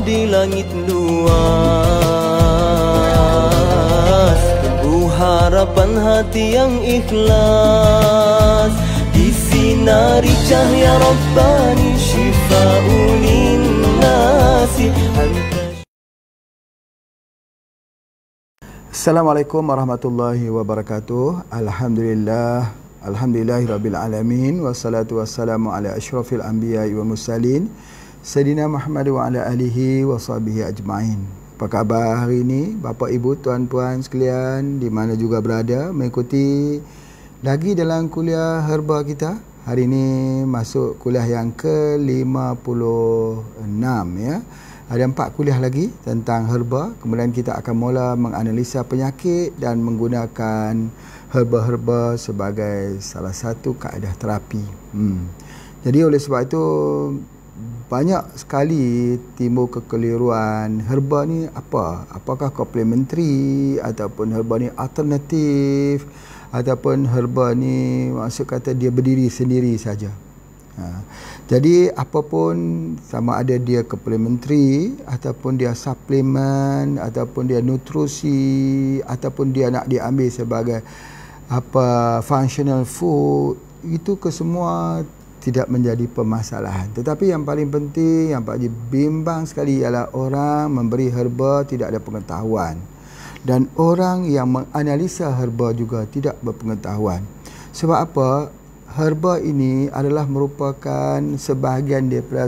di langit luas. Harapan hati yang ikhlas disinari cahaya Rabbani syifa'un linnasi. Assalamualaikum warahmatullahi wabarakatuh. Alhamdulillahirabbil alamin wassalatu wassalamu ala asyrafil anbiya'i wal mursalin Sayyidina Muhammad wa ala alihi wa sahbihi ajma'in. Apa khabar hari ini bapa ibu tuan-puan sekalian di mana juga berada mengikuti lagi dalam kuliah herba kita. Hari ini masuk kuliah yang ke-56 ya. Ada 4 kuliah lagi tentang herba. Kemudian kita akan mula menganalisa penyakit dan menggunakan herba-herba sebagai salah satu kaedah terapi. Jadi oleh sebab itu banyak sekali timbul kekeliruan. Herba ni apa? Apakah komplementari ataupun herba ni alternatif ataupun herba ni maksud kata dia berdiri sendiri saja. Jadi apapun, sama ada dia komplementari ataupun dia suplemen ataupun dia nutrisi ataupun dia nak diambil sebagai functional food, itu kesemua tidak menjadi permasalahan. Tetapi yang paling penting, yang Pak Haji bimbang sekali ialah orang memberi herba tidak ada pengetahuan. Dan orang yang menganalisa herba juga tidak berpengetahuan. Sebab apa? Herba ini adalah merupakan sebahagian daripada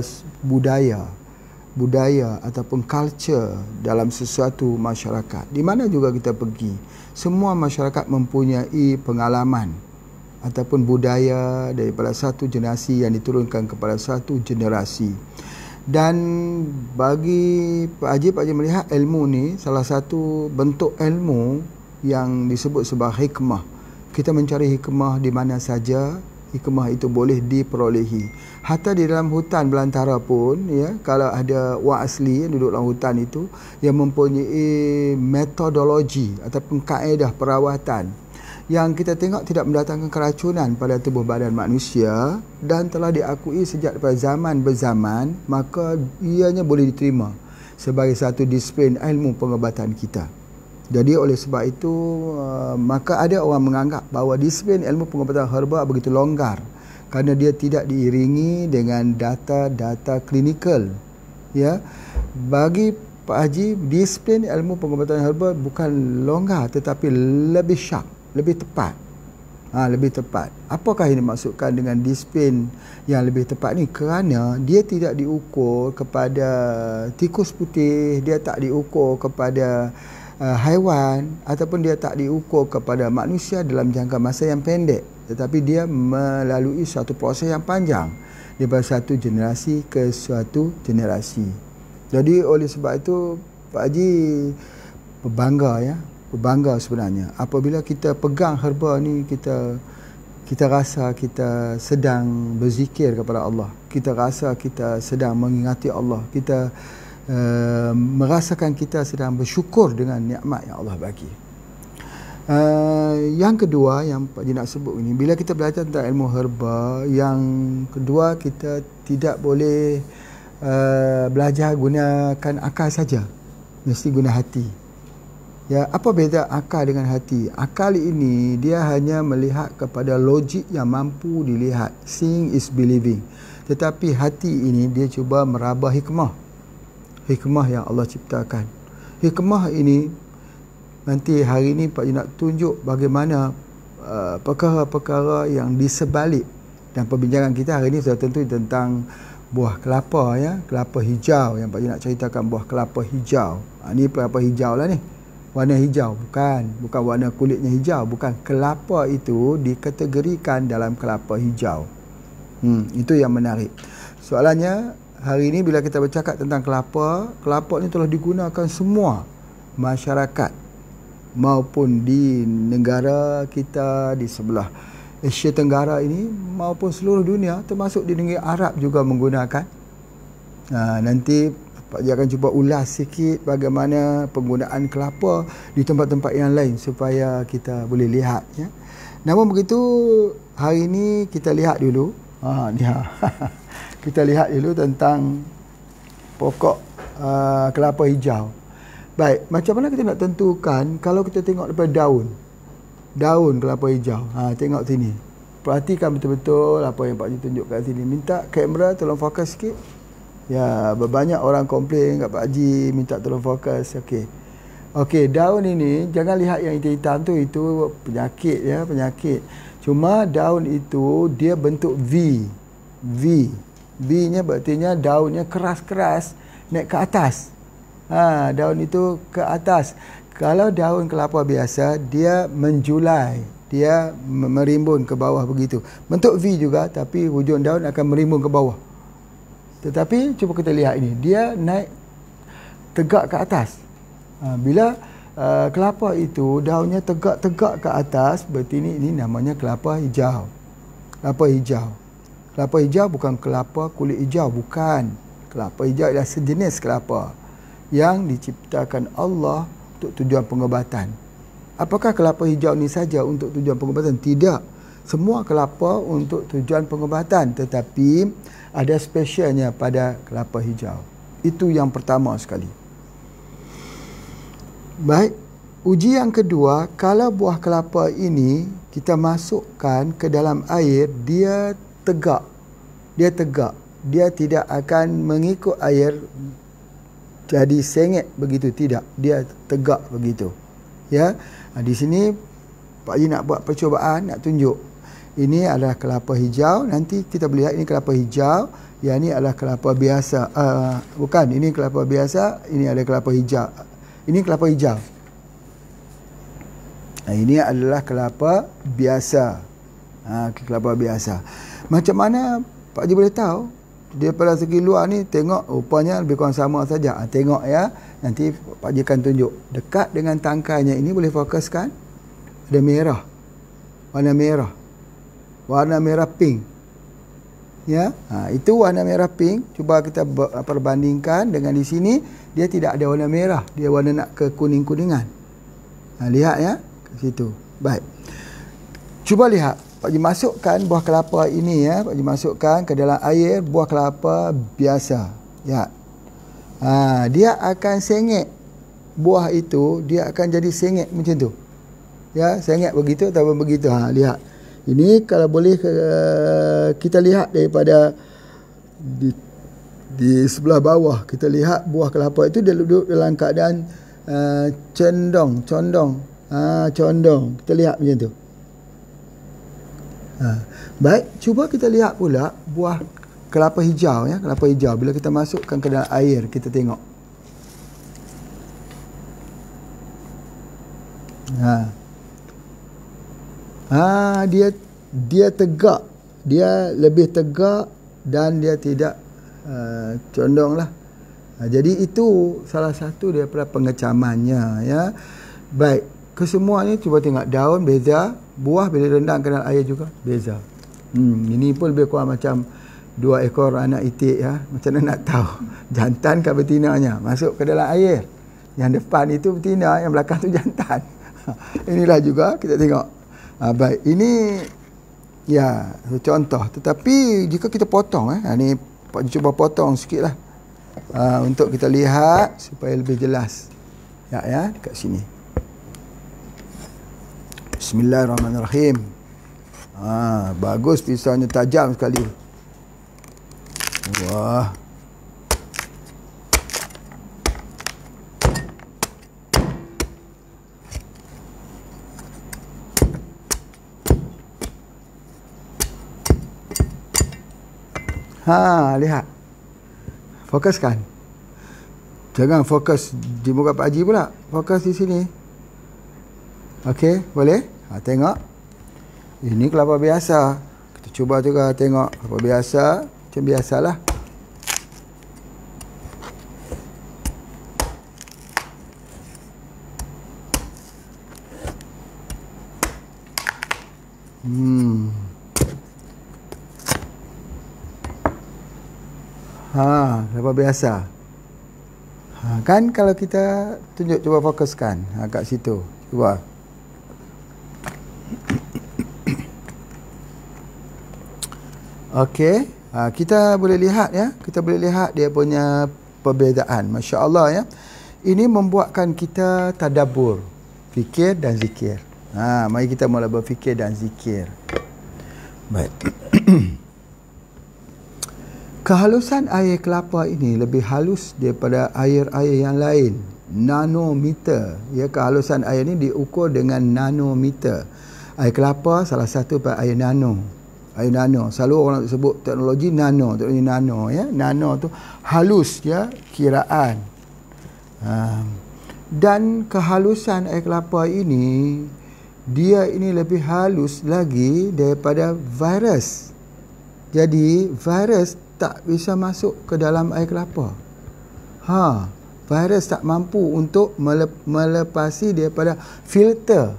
budaya ataupun culture dalam sesuatu masyarakat. Di mana juga kita pergi, semua masyarakat mempunyai pengalaman ataupun budaya daripada satu generasi yang diturunkan kepada satu generasi. Dan bagi Pak Haji melihat ilmu ni salah satu bentuk ilmu yang disebut sebagai hikmah. Kita mencari hikmah di mana saja, hikmah itu boleh diperolehi. Hatta di dalam hutan belantara pun ya, kalau ada orang asli yang duduk dalam hutan itu yang mempunyai metodologi ataupun kaedah perawatan yang kita tengok tidak mendatangkan keracunan pada tubuh badan manusia dan telah diakui sejak daripada zaman berzaman, maka ianya boleh diterima sebagai satu disiplin ilmu pengobatan kita. Jadi oleh sebab itu maka ada orang menganggap bahawa disiplin ilmu pengobatan herba begitu longgar kerana dia tidak diiringi dengan data-data klinikal. Ya, bagi Pak Haji, disiplin ilmu pengobatan herba bukan longgar tetapi lebih sharp, lebih tepat. Lebih tepat. Apakah ini maksudkan dengan disiplin yang lebih tepat ni? Kerana dia tidak diukur kepada tikus putih, dia tak diukur kepada haiwan ataupun dia tak diukur kepada manusia dalam jangka masa yang pendek, tetapi dia melalui suatu proses yang panjang daripada satu generasi ke suatu generasi. Jadi oleh sebab itu Pak Haji berbangga sebenarnya apabila kita pegang herba ni, kita rasa kita sedang berzikir kepada Allah, kita rasa kita sedang mengingati Allah, kita merasakan kita sedang bersyukur dengan nikmat yang Allah bagi. Yang kedua yang Pak Haji nak sebut ini, bila kita belajar tentang ilmu herba, yang kedua kita tidak boleh belajar gunakan akal saja, mesti guna hati. Ya, apa beza akal dengan hati? Akal ini dia hanya melihat kepada logik yang mampu dilihat, seeing is believing. Tetapi hati ini dia cuba meraba hikmah yang Allah ciptakan. Hikmah ini nanti hari ini Pak Haji nak tunjuk bagaimana perkara-perkara yang di sebalik, dan perbincangan kita hari ini sudah tentu tentang buah kelapa ya, kelapa hijau yang Pak Haji nak ceritakan buah kelapa hijau. Ini kelapa hijau lah ni. Warna hijau, bukan warna kulitnya hijau, bukan. Kelapa itu dikategorikan dalam kelapa hijau. Itu yang menarik. Soalannya hari ini bila kita bercakap tentang kelapa ni telah digunakan semua masyarakat maupun di negara kita di sebelah Asia Tenggara ini maupun seluruh dunia, termasuk di negeri Arab juga menggunakan. Nanti Pak Haji akan cuba ulas sikit bagaimana penggunaan kelapa di tempat-tempat yang lain supaya kita boleh lihat ya. Namun begitu, hari ini kita lihat dulu kita lihat dulu tentang pokok kelapa hijau. Baik, macam mana kita nak tentukan kalau kita tengok daripada daun kelapa hijau. Tengok sini. Perhatikan betul-betul apa yang Pak Haji tunjuk kat sini. Minta kamera tolong fokus sikit. Ya, banyak orang komplain kat Pak Haji minta tolong fokus. Okey, daun ini jangan lihat yang hitam-hitam tu, itu penyakit ya, penyakit. Cuma daun itu dia bentuk V. V-nya berartinya daunnya keras-keras naik ke atas. Daun itu ke atas. Kalau daun kelapa biasa, dia menjulai, dia merimbun ke bawah begitu. Bentuk V juga, tapi hujung daun akan merimbun ke bawah. Tetapi cuba kita lihat ini, dia naik tegak ke atas. Bila kelapa itu daunnya tegak-tegak ke atas, berarti ini namanya kelapa hijau. Kelapa hijau bukan kelapa kulit hijau, bukan. Kelapa hijau adalah sejenis kelapa yang diciptakan Allah untuk tujuan pengobatan. Apakah kelapa hijau ni saja untuk tujuan pengobatan? Tidak. Semua kelapa untuk tujuan pengobatan, tetapi ada spesialnya pada kelapa hijau. Itu yang pertama sekali. Baik, uji yang kedua, kalau buah kelapa ini kita masukkan ke dalam air, dia tegak. Dia tidak akan mengikut air jadi sengit begitu, tidak. Dia tegak begitu. Ya. Di sini Pak Haji nak buat percubaan, nak tunjuk. Ini adalah kelapa hijau. Nanti kita boleh lihat ini kelapa hijau. Yang ini adalah kelapa biasa. Bukan, ini kelapa biasa. Ini ada kelapa hijau. Ini kelapa hijau. Ini adalah kelapa biasa. Kelapa biasa. Macam mana Pak Haji boleh tahu? Daripada segi luar ni tengok rupanya lebih kurang sama saja. Tengok ya. Nanti Pak Haji akan tunjuk. Dekat dengan tangkainya ini boleh fokuskan. Ada merah. Warna merah pink. Ya. Itu warna merah pink. Cuba kita perbandingkan dengan di sini. Dia tidak ada warna merah. Dia warna nak ke kuning-kuningan. Lihat ya. Ke situ. Baik. Cuba lihat. Pak Haji masukkan buah kelapa ini ya. Pak Haji masukkan ke dalam air buah kelapa biasa. Ya. Dia akan sengit. Buah itu dia akan jadi sengit macam tu. Ya, sengit begitu ataupun begitu. Lihat. Ini kalau boleh kita lihat daripada di sebelah bawah, kita lihat buah kelapa itu dia duduk dalam keadaan condong. Kita lihat macam tu. Baik, cuba kita lihat pula buah kelapa hijau ya, kelapa hijau. Bila kita masukkan ke dalam air, kita tengok. Dia tegak. Dia lebih tegak dan dia tidak condong lah. Jadi itu salah satu daripada pengecamannya ya. Baik, kesemua ni cuba tengok daun beza, buah bila rendam ke dalam air juga beza. Ini pun lebih kurang macam 2 ekor anak itik ya. Macam mana nak tahu jantan ke betinanya? Masuk ke dalam air. Yang depan itu betina, yang belakang tu jantan. Inilah juga kita tengok. Baik, ini ya contoh. Tetapi jika kita potong ni Pak Haji cuba potong sikitlah. Untuk kita lihat supaya lebih jelas. Ya dekat sini. Bismillahirrahmanirrahim. Bagus, pisaunya tajam sekali. Wah. Lihat. Fokuskan. Jangan fokus di muka Pak Haji pula. Fokus di sini. Okey, boleh? Tengok. Ini kelapa biasa. Kita cuba juga tengok kelapa biasa. Macam biasalah. Kelapa biasa. Kan kalau kita tunjuk, cuba fokuskan kat situ. Cuba. Okey, kita boleh lihat ya. Kita boleh lihat dia punya perbezaan. Masya Allah ya. Ini membuatkan kita tadabbur, fikir dan zikir. Mari kita mula berfikir dan zikir. Baik. Kehalusan air kelapa ini lebih halus daripada air-air yang lain. Nanometer. Ya, kehalusan air ini diukur dengan nanometer. Air kelapa salah satu pada air nano. Air nano. Selalu orang sebut teknologi nano. Teknologi nano. Ya. Nano tu halus ya, kiraan. Dan kehalusan air kelapa ini, dia ini lebih halus lagi daripada virus. Jadi virus tak bisa masuk ke dalam air kelapa. Virus tak mampu untuk melepasi daripada filter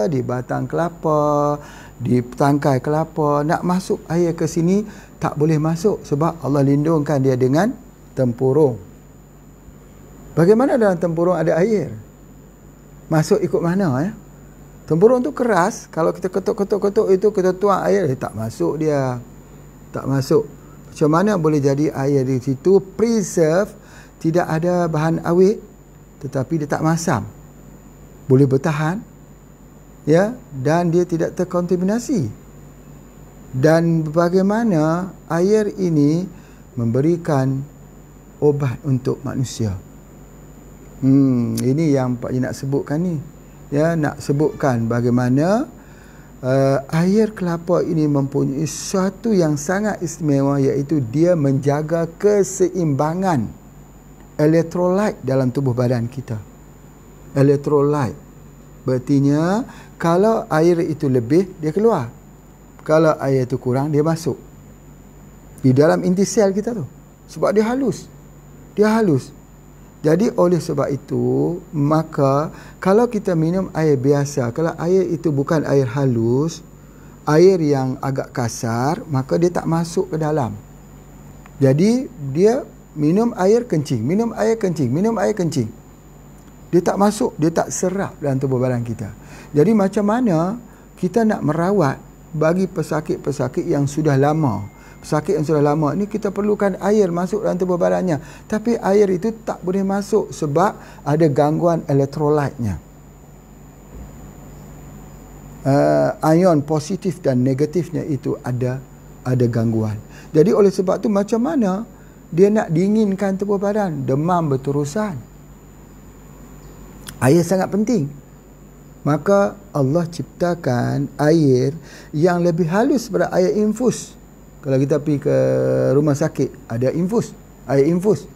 di batang kelapa, di tangkai kelapa. Nak masuk air ke sini tak boleh masuk sebab Allah lindungkan dia dengan tempurung. Bagaimana dalam tempurung ada air? Masuk ikut mana ya? Tempurung tu keras, kalau kita ketuk-ketuk itu kita tuang air, tak masuk dia. Tak masuk. Macam mana boleh jadi air di situ preserve, tidak ada bahan awet tetapi dia tak masam. Boleh bertahan ya, dan dia tidak terkontaminasi. Dan bagaimana air ini memberikan obat untuk manusia. Ini yang Pak Haji nak sebutkan ni. Ya, nak sebutkan bagaimana air kelapa ini mempunyai sesuatu yang sangat istimewa, iaitu dia menjaga keseimbangan elektrolit dalam tubuh badan kita. Elektrolit. Berartinya kalau air itu lebih, dia keluar. Kalau air itu kurang, dia masuk. Di dalam inti sel kita tu. Sebab dia halus. Dia halus. Jadi oleh sebab itu, maka kalau kita minum air biasa, kalau air itu bukan air halus, air yang agak kasar, maka dia tak masuk ke dalam. Jadi dia minum air kencing, minum air kencing, minum air kencing. Dia tak masuk, dia tak serap dalam tubuh badan kita. Jadi macam mana kita nak merawat bagi pesakit-pesakit yang sudah lama. Pesakit yang sudah lama ni kita perlukan air masuk dalam tubuh badannya. Tapi air itu tak boleh masuk sebab ada gangguan elektrolitnya. Ion positif dan negatifnya itu ada gangguan. Jadi oleh sebab tu macam mana dia nak dinginkan tubuh badan? Demam berterusan. Air sangat penting. Maka Allah ciptakan air yang lebih halus daripada air infus. Kalau kita pergi ke rumah sakit, ada infus, air infus.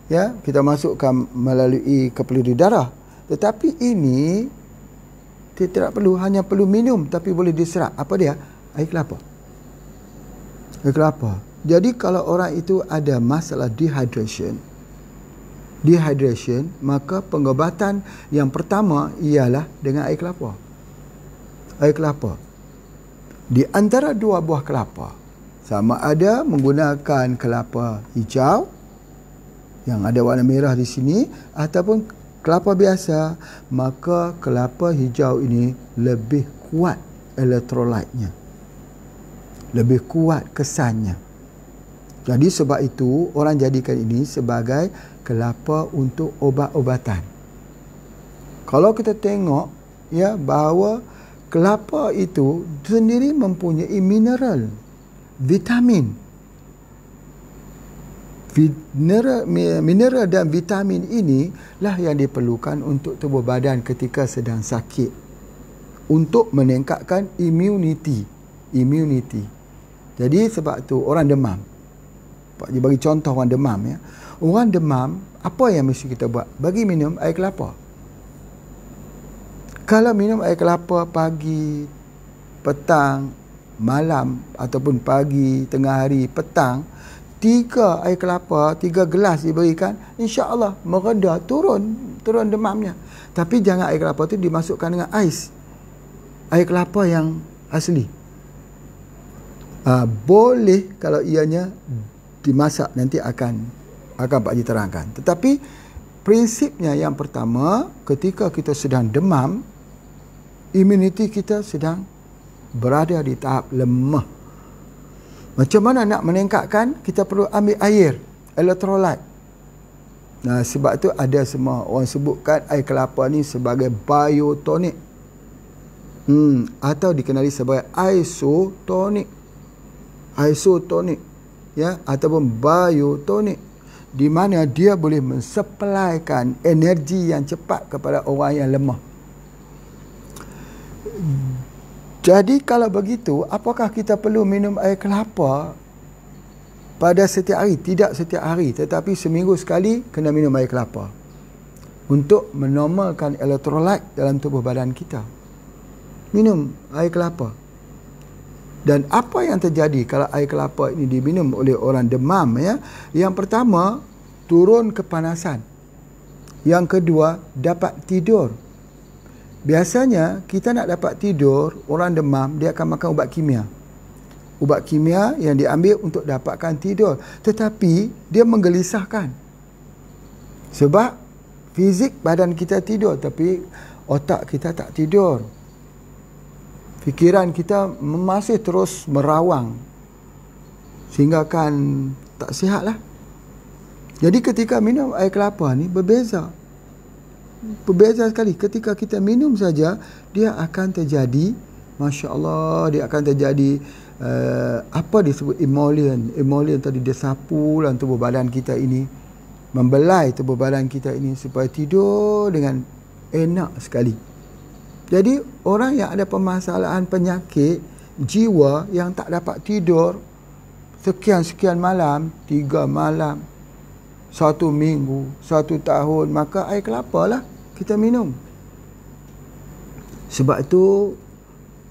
Ya, kita masukkan melalui kepeluri darah. Tetapi ini dia tidak perlu, hanya perlu minum tapi boleh diserap. Apa dia? Air kelapa. Air kelapa. Jadi kalau orang itu ada masalah dehydration, maka pengobatan yang pertama ialah dengan air kelapa. Air kelapa. Di antara dua buah kelapa, sama ada menggunakan kelapa hijau yang ada warna merah di sini ataupun kelapa biasa, maka kelapa hijau ini lebih kuat elektrolitnya, lebih kuat kesannya. Jadi sebab itu orang jadikan ini sebagai kelapa untuk obat-obatan. Kalau kita tengok ya, bahawa kelapa itu sendiri mempunyai mineral, vitamin. Mineral dan vitamin ini lah yang diperlukan untuk tubuh badan ketika sedang sakit, untuk meningkatkan immunity. Jadi sebab tu orang demam, Pak Haji bagi contoh orang demam ya. Orang demam, apa yang mesti kita buat? Bagi minum air kelapa. Kalau minum air kelapa pagi, petang, malam ataupun pagi, tengah hari, petang, 3 air kelapa, 3 gelas diberikan, insya-Allah mereda, turun demamnya. Tapi jangan air kelapa tu dimasukkan dengan ais. Air kelapa yang asli. Boleh kalau ianya dimasak, nanti akan Pak Haji terangkan. Tetapi prinsipnya yang pertama, ketika kita sedang demam, imuniti kita sedang berada di tahap lemah. Macam mana nak meningkatkan? Kita perlu ambil air. elektrolit. Nah, sebab tu ada semua orang sebutkan air kelapa ni sebagai biotonik. Atau dikenali sebagai isotonik. Isotonik, ya, ataupun biotonik, di mana dia boleh mensupplykan energi yang cepat kepada orang yang lemah. Jadi kalau begitu, apakah kita perlu minum air kelapa pada setiap hari? Tidak setiap hari, tetapi seminggu sekali kena minum air kelapa untuk menormalkan elektrolit dalam tubuh badan kita. Minum air kelapa. Dan apa yang terjadi kalau air kelapa ini diminum oleh orang demam, ya? Yang pertama, turun kepanasan. Yang kedua, dapat tidur. Biasanya kita nak dapat tidur, orang demam dia akan makan ubat kimia. Ubat kimia yang diambil untuk dapatkan tidur. Tetapi dia menggelisahkan. Sebab fizik badan kita tidur, tapi otak kita tak tidur. Fikiran kita masih terus merawang. Sehingga kan tak sihat lah. Jadi ketika minum air kelapa ni berbeza. Berbeza sekali. Ketika kita minum saja, dia akan terjadi, Masya Allah, dia akan terjadi apa disebut emollient. Emollient tadi dia sapu dalam tubuh badan kita ini, membelai tubuh badan kita ini supaya tidur dengan enak sekali. Jadi orang yang ada permasalahan penyakit jiwa yang tak dapat tidur sekian-sekian malam, 3 malam, 1 minggu, 1 tahun, maka air kelapa lah kita minum. Sebab itu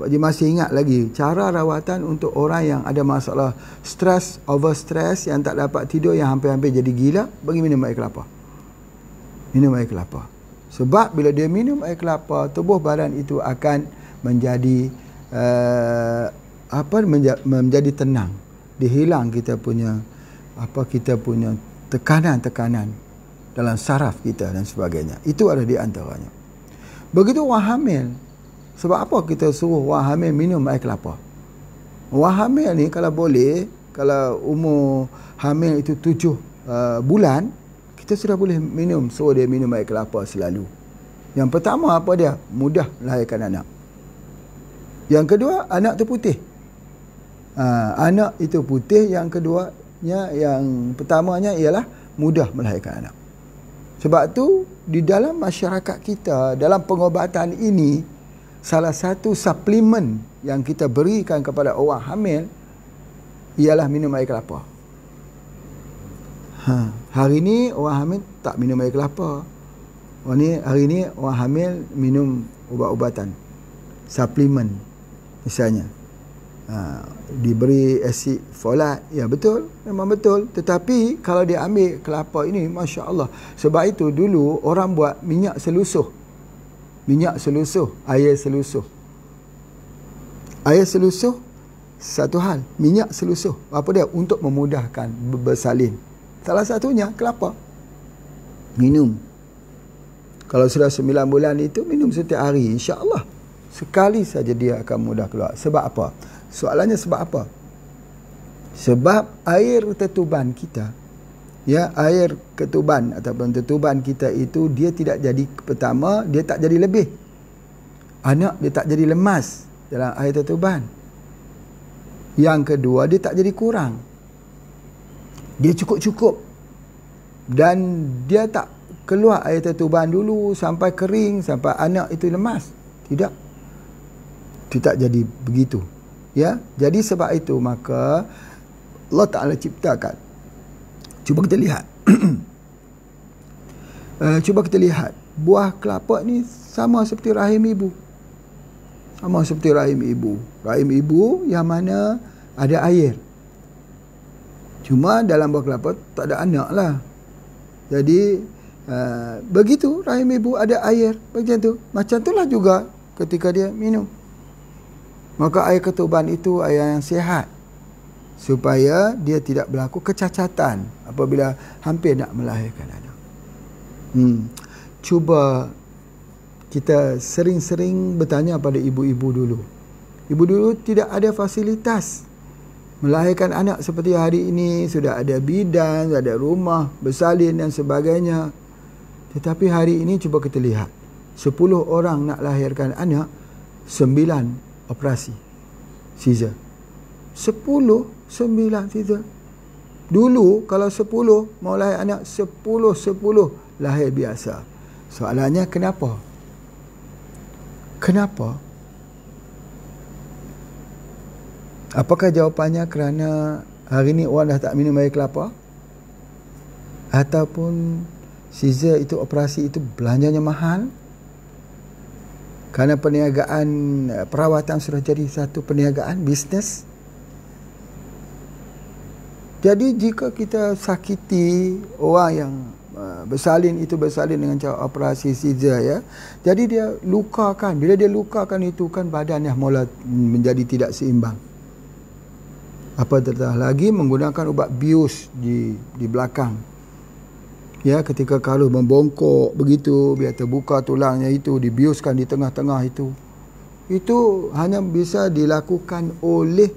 Pak Haji masih ingat lagi cara rawatan untuk orang yang ada masalah stres, over stress, yang tak dapat tidur, yang hampir-hampir jadi gila, bagi minum air kelapa. Minum air kelapa. Sebab bila dia minum air kelapa, tubuh badan itu akan menjadi menjadi tenang. Dihilang kita punya tekanan-tekanan dalam saraf kita dan sebagainya. Itu ada di antaranya. Begitu orang hamil. Sebab apa kita suruh orang hamil minum air kelapa? Orang hamil ni kalau boleh, kalau umur hamil itu 7 bulan, kita sudah boleh suruh dia minum air kelapa selalu. Yang pertama apa dia? Mudah melahirkan anak. Yang kedua, anak tu putih. Anak itu putih. Yang keduanya, yang pertamanya ialah mudah melahirkan anak. Sebab tu di dalam masyarakat kita, dalam pengobatan ini, salah satu suplemen yang kita berikan kepada orang hamil ialah minum air kelapa. Hari ni orang hamil tak minum air kelapa. Hari ni orang hamil minum ubat-ubatan, suplemen misalnya. Diberi asid folat, ya betul, memang betul. Tetapi kalau dia ambil kelapa ini, Masya Allah. Sebab itu dulu orang buat minyak selusuh. Minyak selusuh, air selusuh. Air selusuh satu hal, minyak selusuh apa dia? Untuk memudahkan bersalin. Salah satunya kelapa. Minum. Kalau sudah 9 bulan itu, minum setiap hari, insya-Allah. Sekali saja dia akan mudah keluar. Sebab apa? Soalannya sebab apa? Sebab air tetuban kita, ya, air ketuban ataupun tetuban kita itu, dia tidak jadi, pertama dia tak jadi lebih. Anak dia tak jadi lemas dalam air tetuban. Yang kedua, dia tak jadi kurang. Dia cukup-cukup. Dan dia tak keluar air tetuban dulu sampai kering, sampai anak itu lemas. Tidak. Tidak jadi begitu. Ya, jadi sebab itu maka Allah Ta'ala ciptakan. Cuba kita lihat. Cuba kita lihat. Buah kelapa ni sama seperti rahim ibu. Sama seperti rahim ibu. Rahim ibu yang mana ada air. Cuma dalam buah kelapa tak ada anak lah. Jadi begitu rahim ibu ada air. Macam tu. Macam itulah juga ketika dia minum. Maka air ketuban itu air yang sihat. Supaya dia tidak berlaku kecacatan apabila hampir nak melahirkan anak. Cuba kita sering-sering bertanya pada ibu-ibu dulu. Ibu dulu tidak ada fasilitas Melahirkan anak seperti hari ini, sudah ada bidan, sudah ada rumah, bersalin dan sebagainya. Tetapi hari ini cuba kita lihat. 10 orang nak lahirkan anak, 9 operasi caesar. 9 caesar. Dulu kalau 10 mau lahir anak, 10 lahir biasa. Soalannya kenapa? Kenapa? Apakah jawapannya kerana hari ni orang dah tak minum air kelapa? Ataupun caesar itu, operasi itu belanjanya mahal? Kerana perniagaan perawatan sudah jadi satu perniagaan, bisnes. Jadi jika kita sakiti orang yang bersalin, itu bersalin dengan cara operasi caesar, ya. Jadi dia lukakan. Bila dia lukakan itu kan badan yang mula menjadi tidak seimbang. Apatah lagi menggunakan ubat bius di belakang. Ya, ketika kalau membongkok begitu, biar terbuka tulangnya itu, dibiuskan di tengah-tengah itu. Itu hanya bisa dilakukan oleh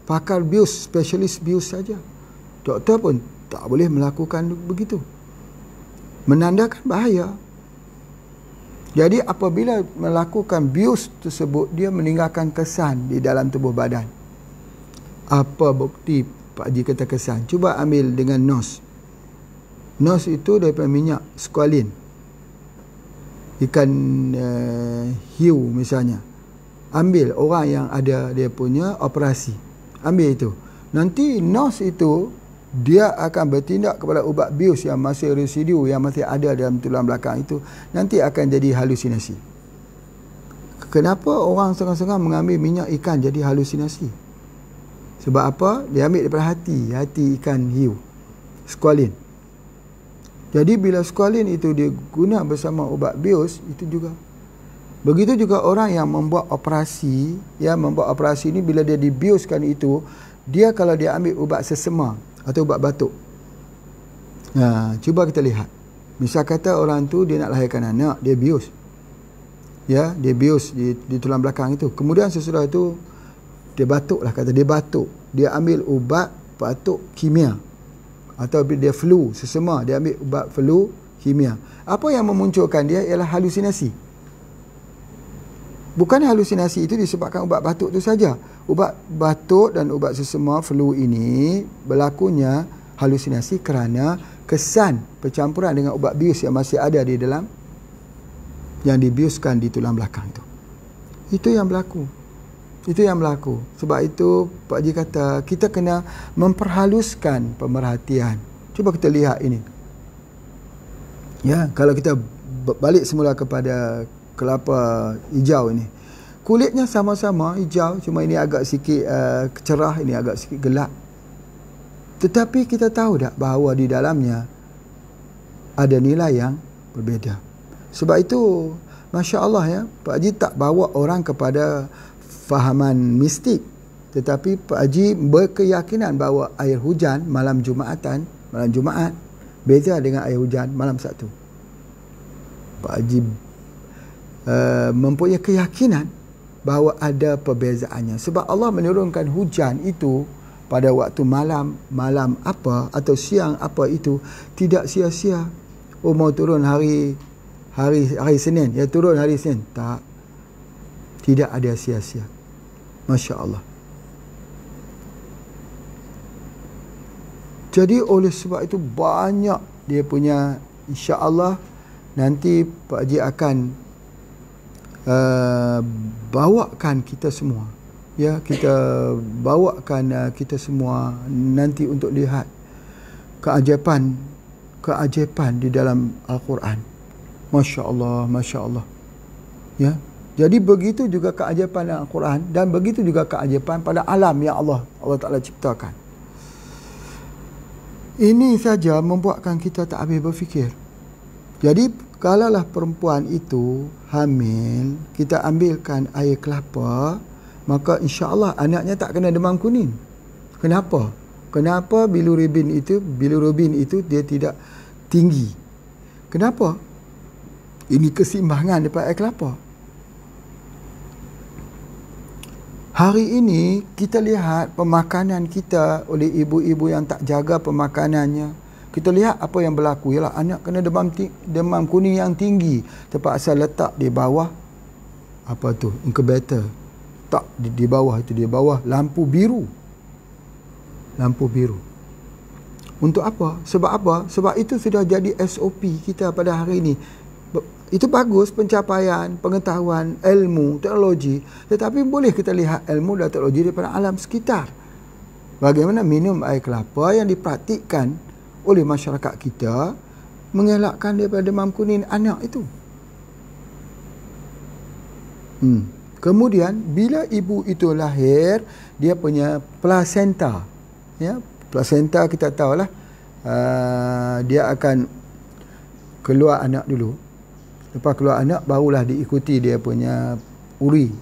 pakar bius, spesialis bius saja. Doktor pun tak boleh melakukan begitu. Menandakan bahaya. Jadi apabila melakukan bius tersebut, dia meninggalkan kesan di dalam tubuh badan. Apa bukti Pak Haji kata kesan? Cuba ambil dengan nos. Nos itu daripada minyak squalene. Ikan hiu misalnya. Ambil orang yang ada dia punya operasi. Ambil itu. Nanti nos itu dia akan bertindak kepada ubat bius yang masih residu, yang masih ada dalam tulang belakang itu. Nanti akan jadi halusinasi. Kenapa orang sengang-sengang mengambil minyak ikan jadi halusinasi? Sebab apa? Dia ambil daripada hati ikan hiu. Squalene. Jadi bila squalene itu dia guna bersama ubat bius, itu juga. Begitu juga orang yang membuat operasi, membuat operasi ini bila dia dibiuskan itu, dia kalau dia ambil ubat sesema atau ubat batuk. Cuba kita lihat. Misal kata orang tu dia nak lahirkan anak, dia bius. Ya, dia bius di tulang belakang itu. Kemudian sesudah itu dia batuk lah, kata dia batuk. Dia ambil ubat batuk kimia. Atau dia flu, sesema, dia ambil ubat flu kimia. Apa yang memunculkan dia ialah halusinasi. Bukan halusinasi itu disebabkan ubat batuk itu saja. Ubat batuk dan ubat sesema flu ini berlakunya halusinasi kerana kesan percampuran dengan ubat bius yang masih ada di dalam, yang dibiuskan di tulang belakang itu. Itu yang berlaku. Itu yang berlaku. Sebab itu Pak Haji kata kita kena memperhaluskan pemerhatian. Cuba kita lihat ini. Ya, kalau kita balik semula kepada kelapa hijau ini. Kulitnya sama-sama hijau, cuma ini agak sikit cerah, ini agak sikit gelap. Tetapi kita tahu tak bahawa di dalamnya ada nilai yang berbeza. Sebab itu, Masya Allah ya, Pak Haji tak bawa orang kepada fahaman mistik. Tetapi Pak Haji berkeyakinan bahawa air hujan malam Jumaat beza dengan air hujan malam Sabtu. Pak Haji mempunyai keyakinan bahawa ada perbezaannya. Sebab Allah menurunkan hujan itu pada waktu malam apa atau siang apa itu tidak sia-sia. Oh, mau turun hari Senin, ya turun hari Senin. Tak. Tidak ada sia-sia. Masya Allah. Jadi oleh sebab itu banyak dia punya, insya Allah nanti Pak Haji akan bawakan kita semua, ya, kita bawakan kita semua nanti untuk lihat keajaiban di dalam Al-Quran. Masya Allah, Masya Allah, ya. Jadi begitu juga keajaiban dalam Al-Quran, dan begitu juga keajaiban pada alam yang Allah Ta'ala ciptakan. Ini saja membuatkan kita tak habis berfikir. Jadi kalaulah perempuan itu hamil, kita ambilkan air kelapa, maka insya-Allah anaknya tak kena demam kuning. Kenapa? Kenapa bilirubin itu dia tidak tinggi? Kenapa? Ini keseimbangan daripada air kelapa. Hari ini kita lihat pemakanan kita oleh ibu-ibu yang tak jaga pemakanannya. Kita lihat apa yang berlaku. Ialah anak kena demam kuning yang tinggi, terpaksa letak di bawah apa tu, incubator. Tak di bawah itu, di bawah lampu biru. Lampu biru. Untuk apa? Sebab apa? Sebab itu sudah jadi SOP kita pada hari ini. Itu bagus pencapaian, pengetahuan, ilmu, teknologi. Tetapi boleh kita lihat ilmu dan teknologi daripada alam sekitar. Bagaimana minum air kelapa yang dipraktikkan oleh masyarakat kita mengelakkan daripada demam kuning anak itu. Kemudian bila ibu itu lahir, dia punya plasenta. Ya, plasenta kita tahulah, dia akan keluar anak dulu. Lepas keluar anak, barulah diikuti dia punya uri,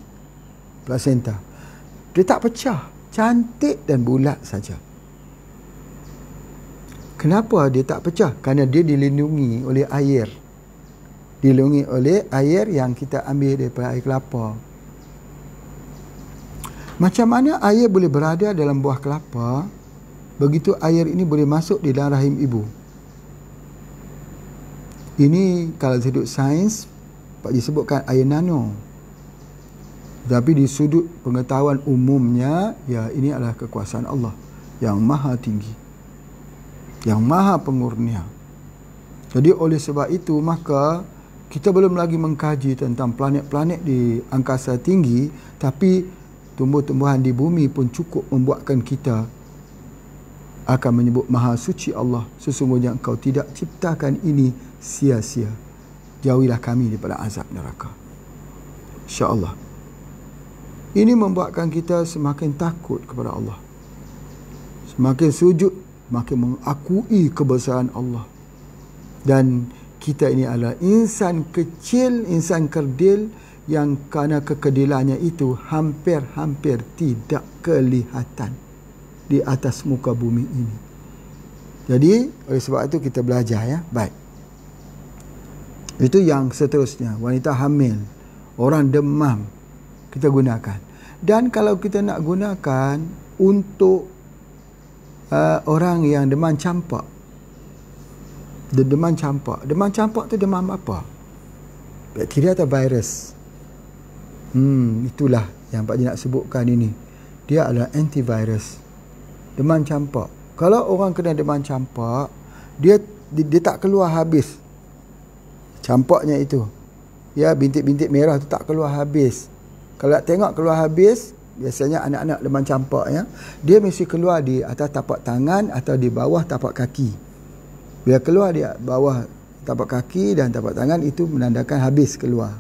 plasenta. Dia tak pecah, cantik dan bulat saja. Kenapa dia tak pecah? Kerana dia dilindungi oleh air. Dilindungi oleh air yang kita ambil daripada air kelapa. Macam mana air boleh berada dalam buah kelapa, begitu air ini boleh masuk di dalam rahim ibu? Ini kalau sudut sains, Pak Ji sebutkan air nano. Tapi di sudut pengetahuan umumnya, ya ini adalah kekuasaan Allah yang maha tinggi, yang maha pengurnia. Jadi oleh sebab itu, maka kita belum lagi mengkaji tentang planet-planet di angkasa tinggi, tapi tumbuh-tumbuhan di bumi pun cukup membuatkan kita akan menyebut maha suci Allah. Sesungguhnya engkau tidak ciptakan ini sia-sia. Jauhilah kami daripada azab neraka. InsyaAllah. Ini membuatkan kita semakin takut kepada Allah. Semakin sujud, makin mengakui kebesaran Allah. Dan kita ini adalah insan kecil, insan kerdil yang kerana kekedilannya itu hampir-hampir tidak kelihatan di atas muka bumi ini. Jadi, oleh sebab itu kita belajar ya. Baik. Itu yang seterusnya. Wanita hamil, orang demam, kita gunakan. Dan kalau kita nak gunakan untuk orang yang demam campak. Demam campak. Demam campak tu demam apa? Bakteria atau virus? Itulah yang Pak Ji nak sebutkan ini. Dia adalah antivirus. Demam campak. Kalau orang kena demam campak, dia tak keluar habis campaknya itu. Ya, bintik-bintik merah tu tak keluar habis. Kalau nak tengok keluar habis, biasanya anak-anak demam campak ya, dia mesti keluar di atas tapak tangan atau di bawah tapak kaki. Bila keluar di bawah tapak kaki dan tapak tangan, itu menandakan habis keluar.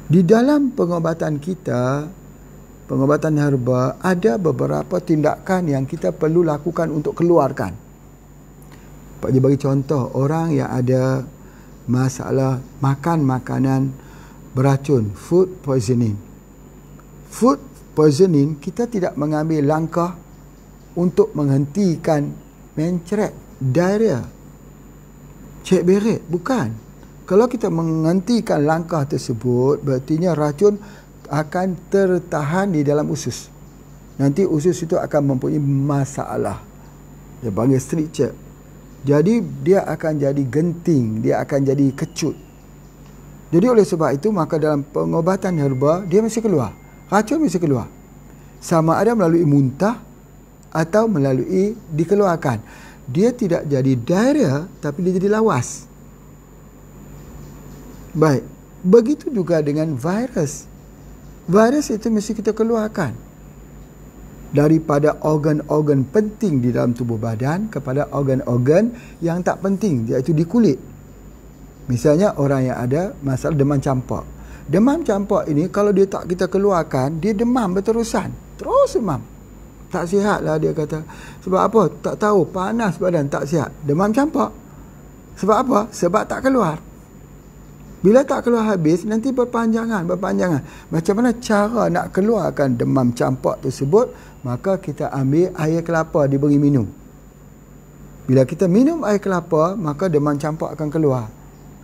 Di dalam pengobatan kita, pengobatan herba, ada beberapa tindakan yang kita perlu lakukan untuk keluarkan. Pak Ji bagi contoh, orang yang ada masalah makan makanan beracun, food poisoning. Food poisoning, kita tidak mengambil langkah untuk menghentikan mencret, diarrhea, cek beret, bukan. Kalau kita menghentikan langkah tersebut, berartinya racun akan tertahan di dalam usus. Nanti usus itu akan mempunyai masalah. Dia panggil stricture. Jadi dia akan jadi genting, dia akan jadi kecut. Jadi oleh sebab itu, maka dalam pengobatan herba, dia mesti keluar. Racun mesti keluar. Sama ada melalui muntah atau melalui dikeluarkan. Dia tidak jadi diarrhea, tapi dia jadi lawas. Baik. Begitu juga dengan virus. Virus itu mesti kita keluarkan daripada organ-organ penting di dalam tubuh badan kepada organ-organ yang tak penting, iaitu di kulit. Misalnya orang yang ada masalah demam campak. Demam campak ini kalau dia tak kita keluarkan, dia demam berterusan. Terus demam. Tak sihat lah dia kata. Sebab apa? Tak tahu. Panas badan, tak sihat. Demam campak. Sebab apa? Sebab tak keluar. Bila tak keluar habis, nanti berpanjangan. Macam mana cara nak keluarkan demam campak tersebut? Maka kita ambil air kelapa, diberi minum. Bila kita minum air kelapa, maka demam campak akan keluar.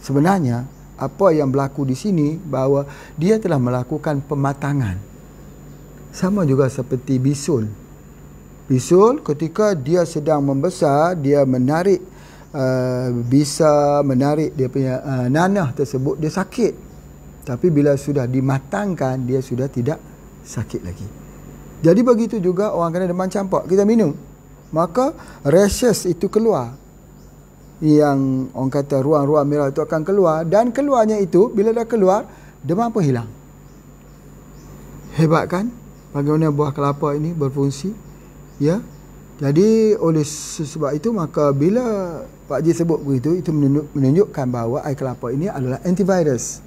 Sebenarnya, apa yang berlaku di sini, bahawa dia telah melakukan pematangan. Sama juga seperti bisul. Bisul ketika dia sedang membesar, dia menarik bisa menarik dia punya nanah tersebut, dia sakit. Tapi bila sudah dimatangkan, dia sudah tidak sakit lagi. Jadi begitu juga orang kena demam campak, kita minum, maka rashes itu keluar. Yang orang kata ruang-ruang merah itu akan keluar, dan keluarnya itu bila dah keluar, demam pun hilang. Hebat kan bagaimana buah kelapa ini berfungsi, ya. Jadi oleh sebab itu, maka bila Pak Haji sebut begitu, itu menunjukkan bahawa air kelapa ini adalah antivirus.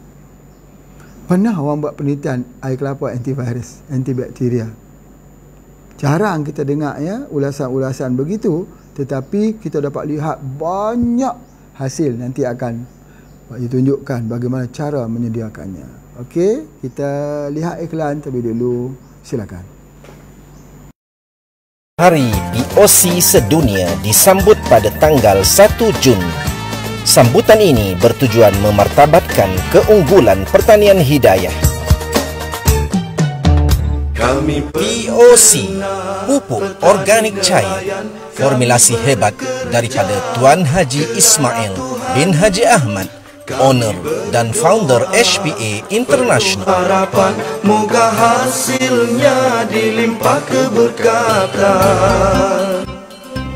Pernah orang buat penelitian air kelapa antivirus, antibakteria. Jarang kita dengar, ya, ulasan-ulasan begitu, tetapi kita dapat lihat banyak hasil. Nanti akan Pak Haji tunjukkan bagaimana cara menyediakannya. Okey, kita lihat iklan terlebih dulu. Silakan. Hari POC Sedunia disambut pada tanggal 1 Jun. Sambutan ini bertujuan memartabatkan keunggulan pertanian hidayah. POC, pupuk organik cair, formulasi hebat daripada Tuan Haji Ismail bin Haji Ahmad, owner dan founder HPA International. Harapan moga hasilnya dilimpah keberkatan.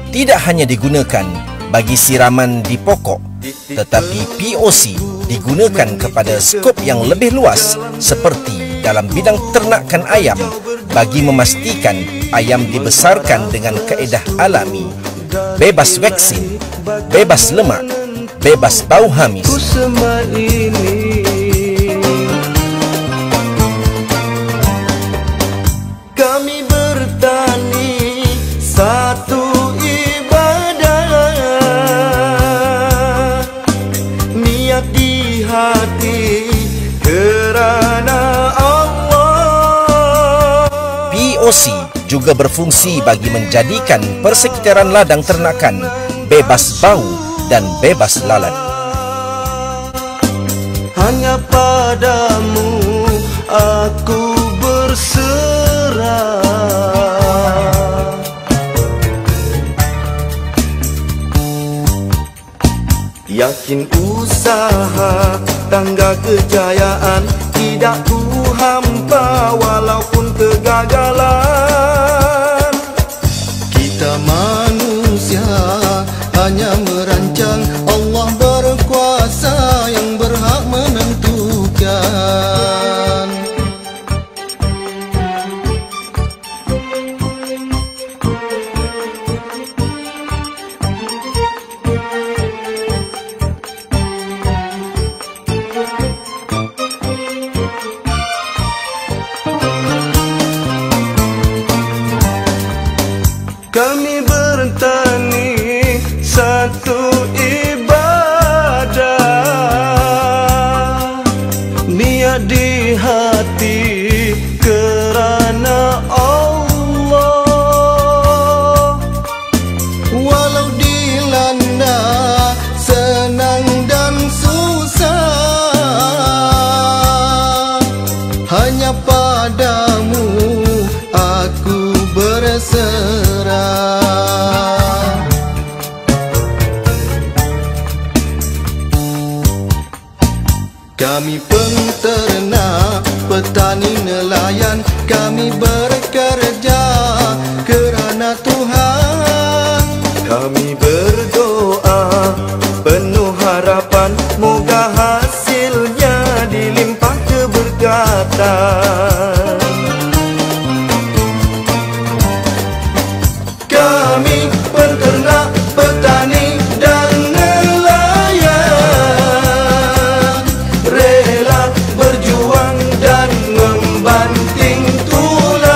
Tidak hanya digunakan bagi siraman di pokok, tetapi POC digunakan kepada skop yang lebih luas seperti dalam bidang ternakan ayam bagi memastikan ayam dibesarkan dengan kaedah alami, bebas vaksin, bebas lemak, bebas bau hamis. Kami bertani satu ibadah, niat di hati kerana Allah. POC juga berfungsi bagi menjadikan persekitaran ladang ternakan bebas bau dan bebas lalat. Hanya padamu aku berserah. Yakin usaha tangga kejayaan tidak ku hampa walaupun kegagalan. Kita manusia hanya merancang, Allah berkuasa yang berhak menentukan. Kami bertani satu ibadah, niat di hati kerana Allah. Walau dilanda senang dan susah, hanya padamu aku berserah. Kami penternak, petani nelayan, kami bekerja kerana Tuhan. Kami berdoa penuh harapan, moga hasilnya dilimpah keberkatan. Kami penternak, petani dan nelayan, rela berjuang dan membanting tulang.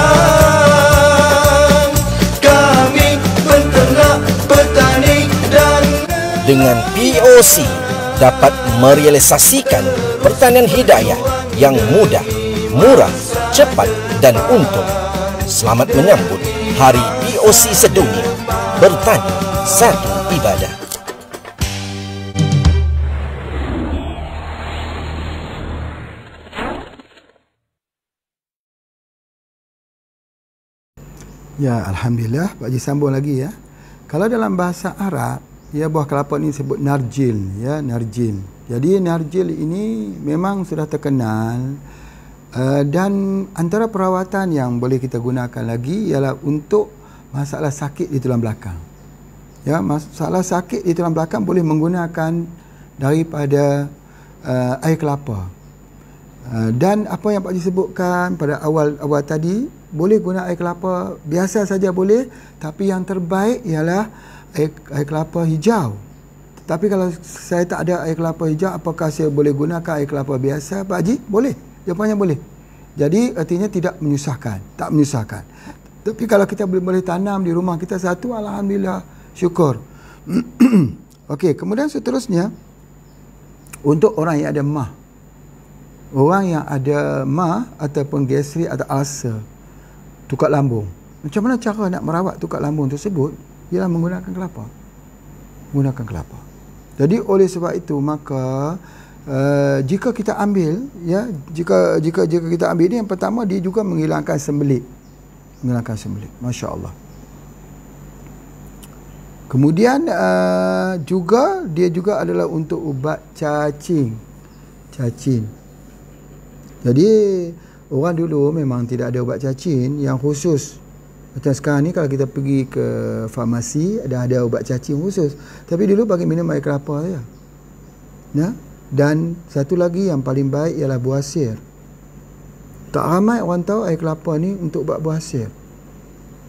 Kami penternak, petani dan nelayan. Dengan POC dapat merealisasikan pertanian hidayah yang mudah, murah, cepat dan untung. Selamat menyambut Hari POC Sedunia. Bertani satu ibadah. Ya, Alhamdulillah. Pak Haji sambung lagi ya. Kalau dalam bahasa Arab, ya, buah kelapa ni disebut narjil, ya, narjil. Jadi narjil ini memang sudah terkenal, dan antara perawatan yang boleh kita gunakan lagi ialah untuk masalah sakit di tulang belakang. Ya, masalah sakit di tulang belakang boleh menggunakan daripada air kelapa. Dan apa yang Pak Haji sebutkan pada awal tadi, boleh guna air kelapa biasa saja boleh, tapi yang terbaik ialah air kelapa hijau. Tapi kalau saya tak ada air kelapa hijau, apakah saya boleh gunakan air kelapa biasa, Pak Haji? Boleh. Jawapannya boleh. Jadi artinya tidak menyusahkan, tak menyusahkan. Tapi kalau kita boleh tanam di rumah kita satu, alhamdulillah, syukur. Okey, kemudian seterusnya untuk orang yang ada mah. Orang yang ada mah ataupun gastrik atau ulcer, tukar lambung. Macam mana cara nak merawat tukar lambung tersebut? Ialah menggunakan kelapa. Menggunakan kelapa. Jadi oleh sebab itu maka jika kita ambil, ya, jika kita ambil ini, yang pertama dia juga menghilangkan sembelit. Menghilangkan sembelit. Masya-Allah. Kemudian dia juga adalah untuk ubat cacing. Jadi orang dulu memang tidak ada ubat cacing yang khusus. Macam sekarang ni kalau kita pergi ke farmasi, ada ubat cacing khusus. Tapi dulu bagi minum air kelapa saja. Ya? Dan satu lagi yang paling baik ialah buah sir. Tak ramai orang tahu air kelapa ni untuk ubat buah sir.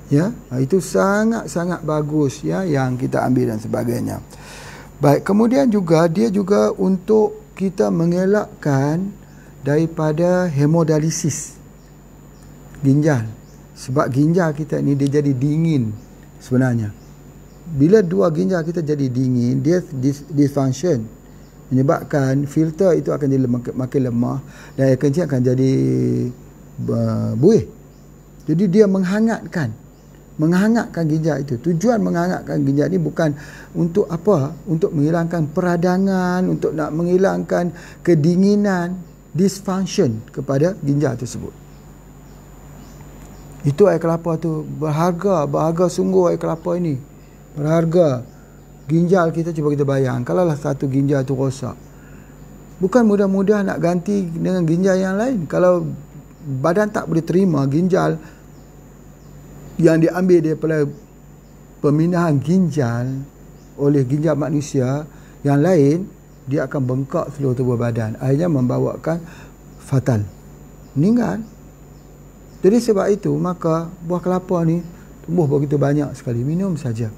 Ya, itu sangat-sangat bagus, ya, yang kita ambil dan sebagainya. Baik, kemudian juga dia juga untuk kita mengelakkan daripada hemodialisis ginjal. Sebab ginjal kita ni dia jadi dingin sebenarnya. Bila dua ginjal kita jadi dingin, dia dysfunction, menyebabkan filter itu akan jadi makin lemah dan air kencing akan jadi buih. Jadi dia menghangatkan ginjal itu. Tujuan menghangatkan ginjal ni bukan untuk apa? Untuk menghilangkan peradangan, untuk nak menghilangkan kedinginan, dysfunction kepada ginjal tersebut. Itu air kelapa tu berharga sungguh air kelapa ini. Berharga. Ginjal kita, cuba kita bayang, kalaulah satu ginjal tu rosak, bukan mudah-mudah nak ganti dengan ginjal yang lain. Kalau badan tak boleh terima ginjal yang diambil daripada pemindahan ginjal oleh ginjal manusia yang lain, dia akan bengkak seluruh tubuh badan. Akhirnya membawakan fatal, meninggal. Jadi sebab itu maka buah kelapa ni tumbuh begitu banyak sekali. Minum saja.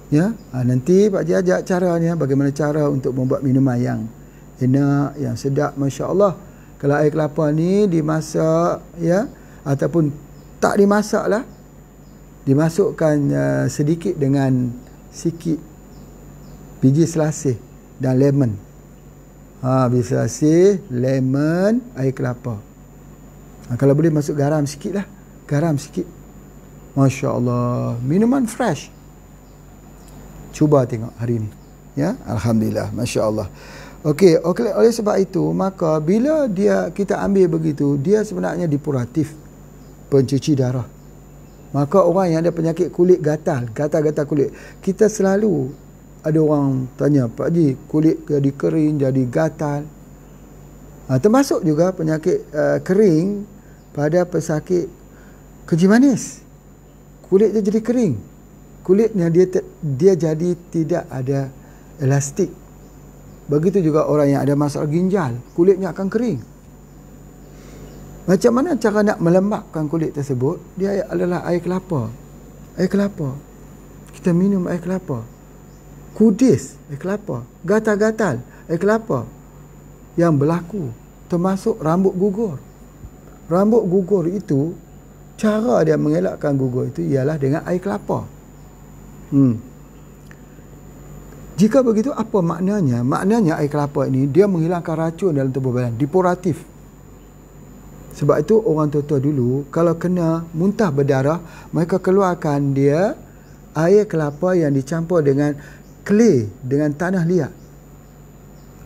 Ya, nanti Pak Haji ajak caranya, bagaimana cara untuk membuat minuman yang enak, yang sedap, masya-Allah. Kalau air kelapa ni dimasak, ya, ataupun tak dimasak lah, dimasukkan sedikit dengan sikit biji selasih dan lemon. Biji selasih, lemon, air kelapa. Kalau boleh masuk garam sikit lah. Garam sikit. Masya Allah. Minuman fresh. Cuba tengok hari ni. Ya, alhamdulillah. Masya Allah. Okey, oleh sebab itu maka bila kita ambil begitu, dia sebenarnya depuratif, pencuci darah. Maka orang yang ada penyakit kulit gatal kulit, kita selalu ada orang tanya, Pak Haji, kulit jadi kering, jadi gatal. Termasuk juga penyakit kering pada pesakit kencing manis. Kulit dia jadi kering. Kulitnya dia jadi tidak ada elastik. Begitu juga orang yang ada masalah ginjal, kulitnya akan kering. Macam mana cara nak melembabkan kulit tersebut? Dia adalah air kelapa. Air kelapa. Kita minum air kelapa. Kudis, air kelapa. Gatal-gatal, air kelapa. Yang berlaku termasuk rambut gugur. Rambut gugur itu, cara dia mengelakkan gugur itu ialah dengan air kelapa. Jika begitu, apa maknanya? Maknanya air kelapa ini dia menghilangkan racun dalam tubuh badan, depuratif. Sebab itu orang tua-tua dulu kalau kena muntah berdarah, mereka keluarkan dia air kelapa yang dicampur dengan clay, dengan tanah liat.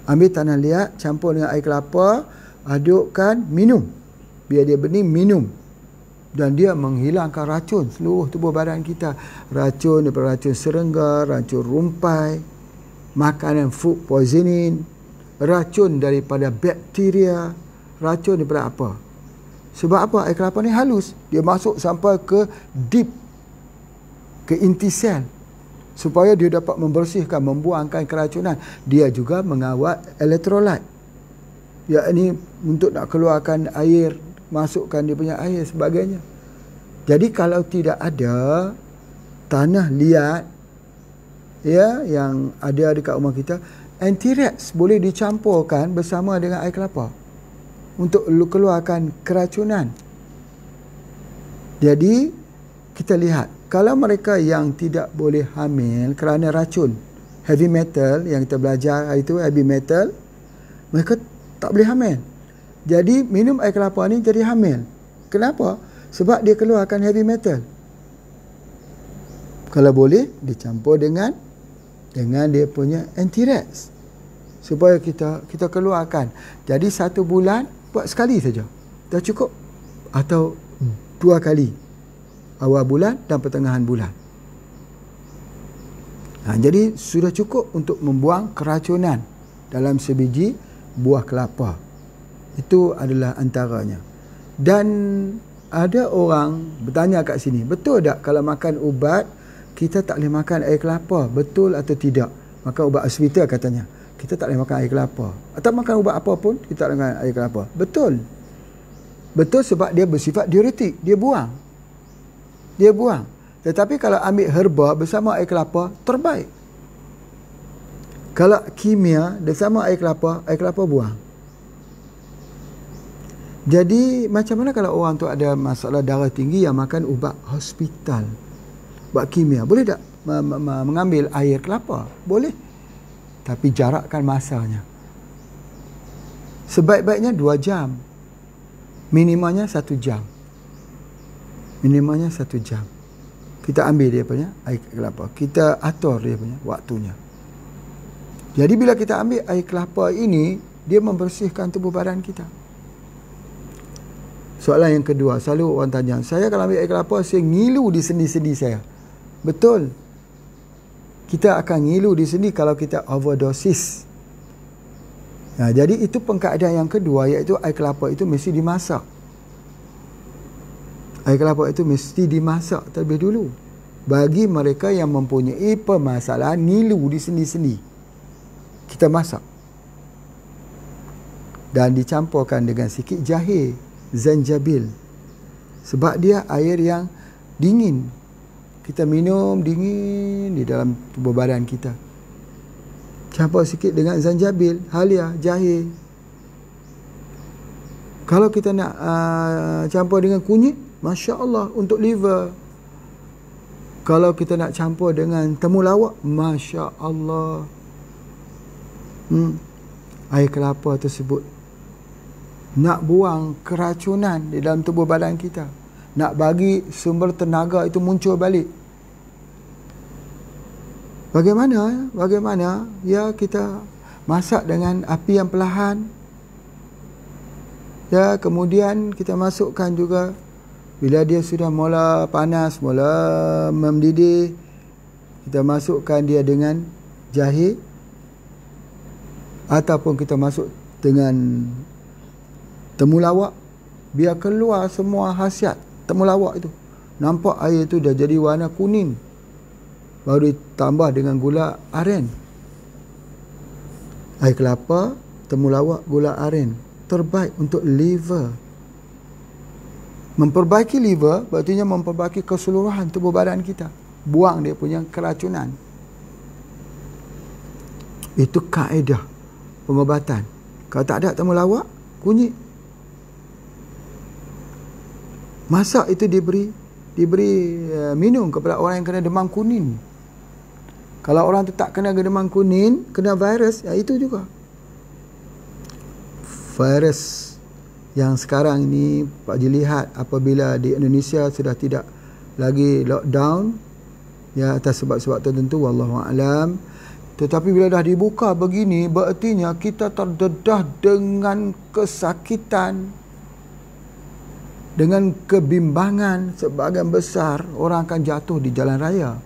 Ambil tanah liat, campur dengan air kelapa, adukkan, minum. Biar dia bening, minum. dan dia menghilangkan racun seluruh tubuh badan kita. Racun daripada racun serangga, racun rumpai, makanan food poisoning, racun daripada bakteria, racun daripada apa. Sebab apa? Air kelapa ni halus, dia masuk sampai ke deep, ke inti sel, supaya dia dapat membersihkan, membuangkan keracunan. Dia juga mengawal elektrolit, yakni untuk nak keluarkan air, masukkan dia punya air sebagainya. Jadi kalau tidak ada tanah liat ya yang ada dekat rumah kita, Anthrax boleh dicampurkan bersama dengan air kelapa untuk keluarkan keracunan. Jadi kita lihat, kalau mereka yang tidak boleh hamil kerana racun heavy metal yang kita belajar hari itu, heavy metal, mereka tak boleh hamil. Jadi minum air kelapa ni jadi hamil. Kenapa? Sebab dia keluarkan heavy metal. Kalau boleh dicampur dengan dia punya Anthrax supaya kita keluarkan. Jadi 1 bulan buat sekali saja, dah cukup, atau 2 kali, awal bulan dan pertengahan bulan. Jadi sudah cukup untuk membuang keracunan dalam sebiji buah kelapa. Itu adalah antaranya. Dan ada orang bertanya kat sini, betul tak kalau makan ubat kita tak boleh makan air kelapa? Betul atau tidak? Makan ubat hospital katanya, kita tak boleh makan air kelapa. Atau makan ubat apa pun, kita tak boleh makan air kelapa. Betul. Betul, sebab dia bersifat diuretik. Dia buang. Tetapi kalau ambil herba bersama air kelapa, terbaik. Kalau kimia bersama air kelapa buang. Jadi macam mana kalau orang tu ada masalah darah tinggi yang makan ubat hospital, ubat kimia, boleh tak mengambil air kelapa? Boleh, tapi jarakkan masanya. Sebaik-baiknya 2 jam, minimanya 1 jam. Minimanya 1 jam kita ambil dia punya air kelapa, kita atur dia punya waktunya. Jadi bila kita ambil air kelapa ini, dia membersihkan tubuh badan kita. Soalan yang kedua, selalu orang tanya, saya kalau ambil air kelapa, saya ngilu di sendi-sendi saya. Betul. Kita akan ngilu di sendi kalau kita overdosis. Jadi itu pengkaedan yang kedua, iaitu air kelapa itu mesti dimasak. Air kelapa itu mesti dimasak terlebih dulu. Bagi mereka yang mempunyai permasalahan ngilu di sendi-sendi, kita masak. Dan dicampurkan dengan sikit jahe, zanjabil. Sebab dia air yang dingin. Kita minum dingin di dalam tubuh badan kita. Campur sikit dengan zanjabil, halia, jahe. Kalau kita nak campur dengan kunyit, Masya Allah, untuk liver. Kalau kita nak campur dengan temulawak, Masya Allah. Air kelapa tersebut nak buang keracunan di dalam tubuh badan kita, nak bagi sumber tenaga itu muncul balik. Bagaimana? Ya, kita masak dengan api yang perlahan. Ya, kemudian kita masukkan juga, bila dia sudah mula panas, mula mendidih, kita masukkan dia dengan jahe, ataupun kita masuk dengan temulawak, biar keluar semua khasiat temulawak itu. Nampak air itu dah jadi warna kuning, baru ditambah dengan gula aren. Air kelapa, temulawak, gula aren terbaik untuk liver. Memperbaiki liver berarti memperbaiki keseluruhan tubuh badan kita, buang dia punya keracunan. Itu kaedah pengobatan. Kalau tak ada temulawak, kunyit, masak itu diberi minum kepada orang yang kena demam kuning. Kalau orang tu tak kena demam kuning, kena virus, ya itu juga. Virus yang sekarang ini Pak Haji lihat, apabila di Indonesia sudah tidak lagi lockdown, ya atas sebab-sebab tertentu, wallahu a'lam. Tetapi bila dah dibuka begini, berartinya kita terdedah dengan kesakitan. dengan kebimbangan sebahagian besar orang akan jatuh di jalan raya.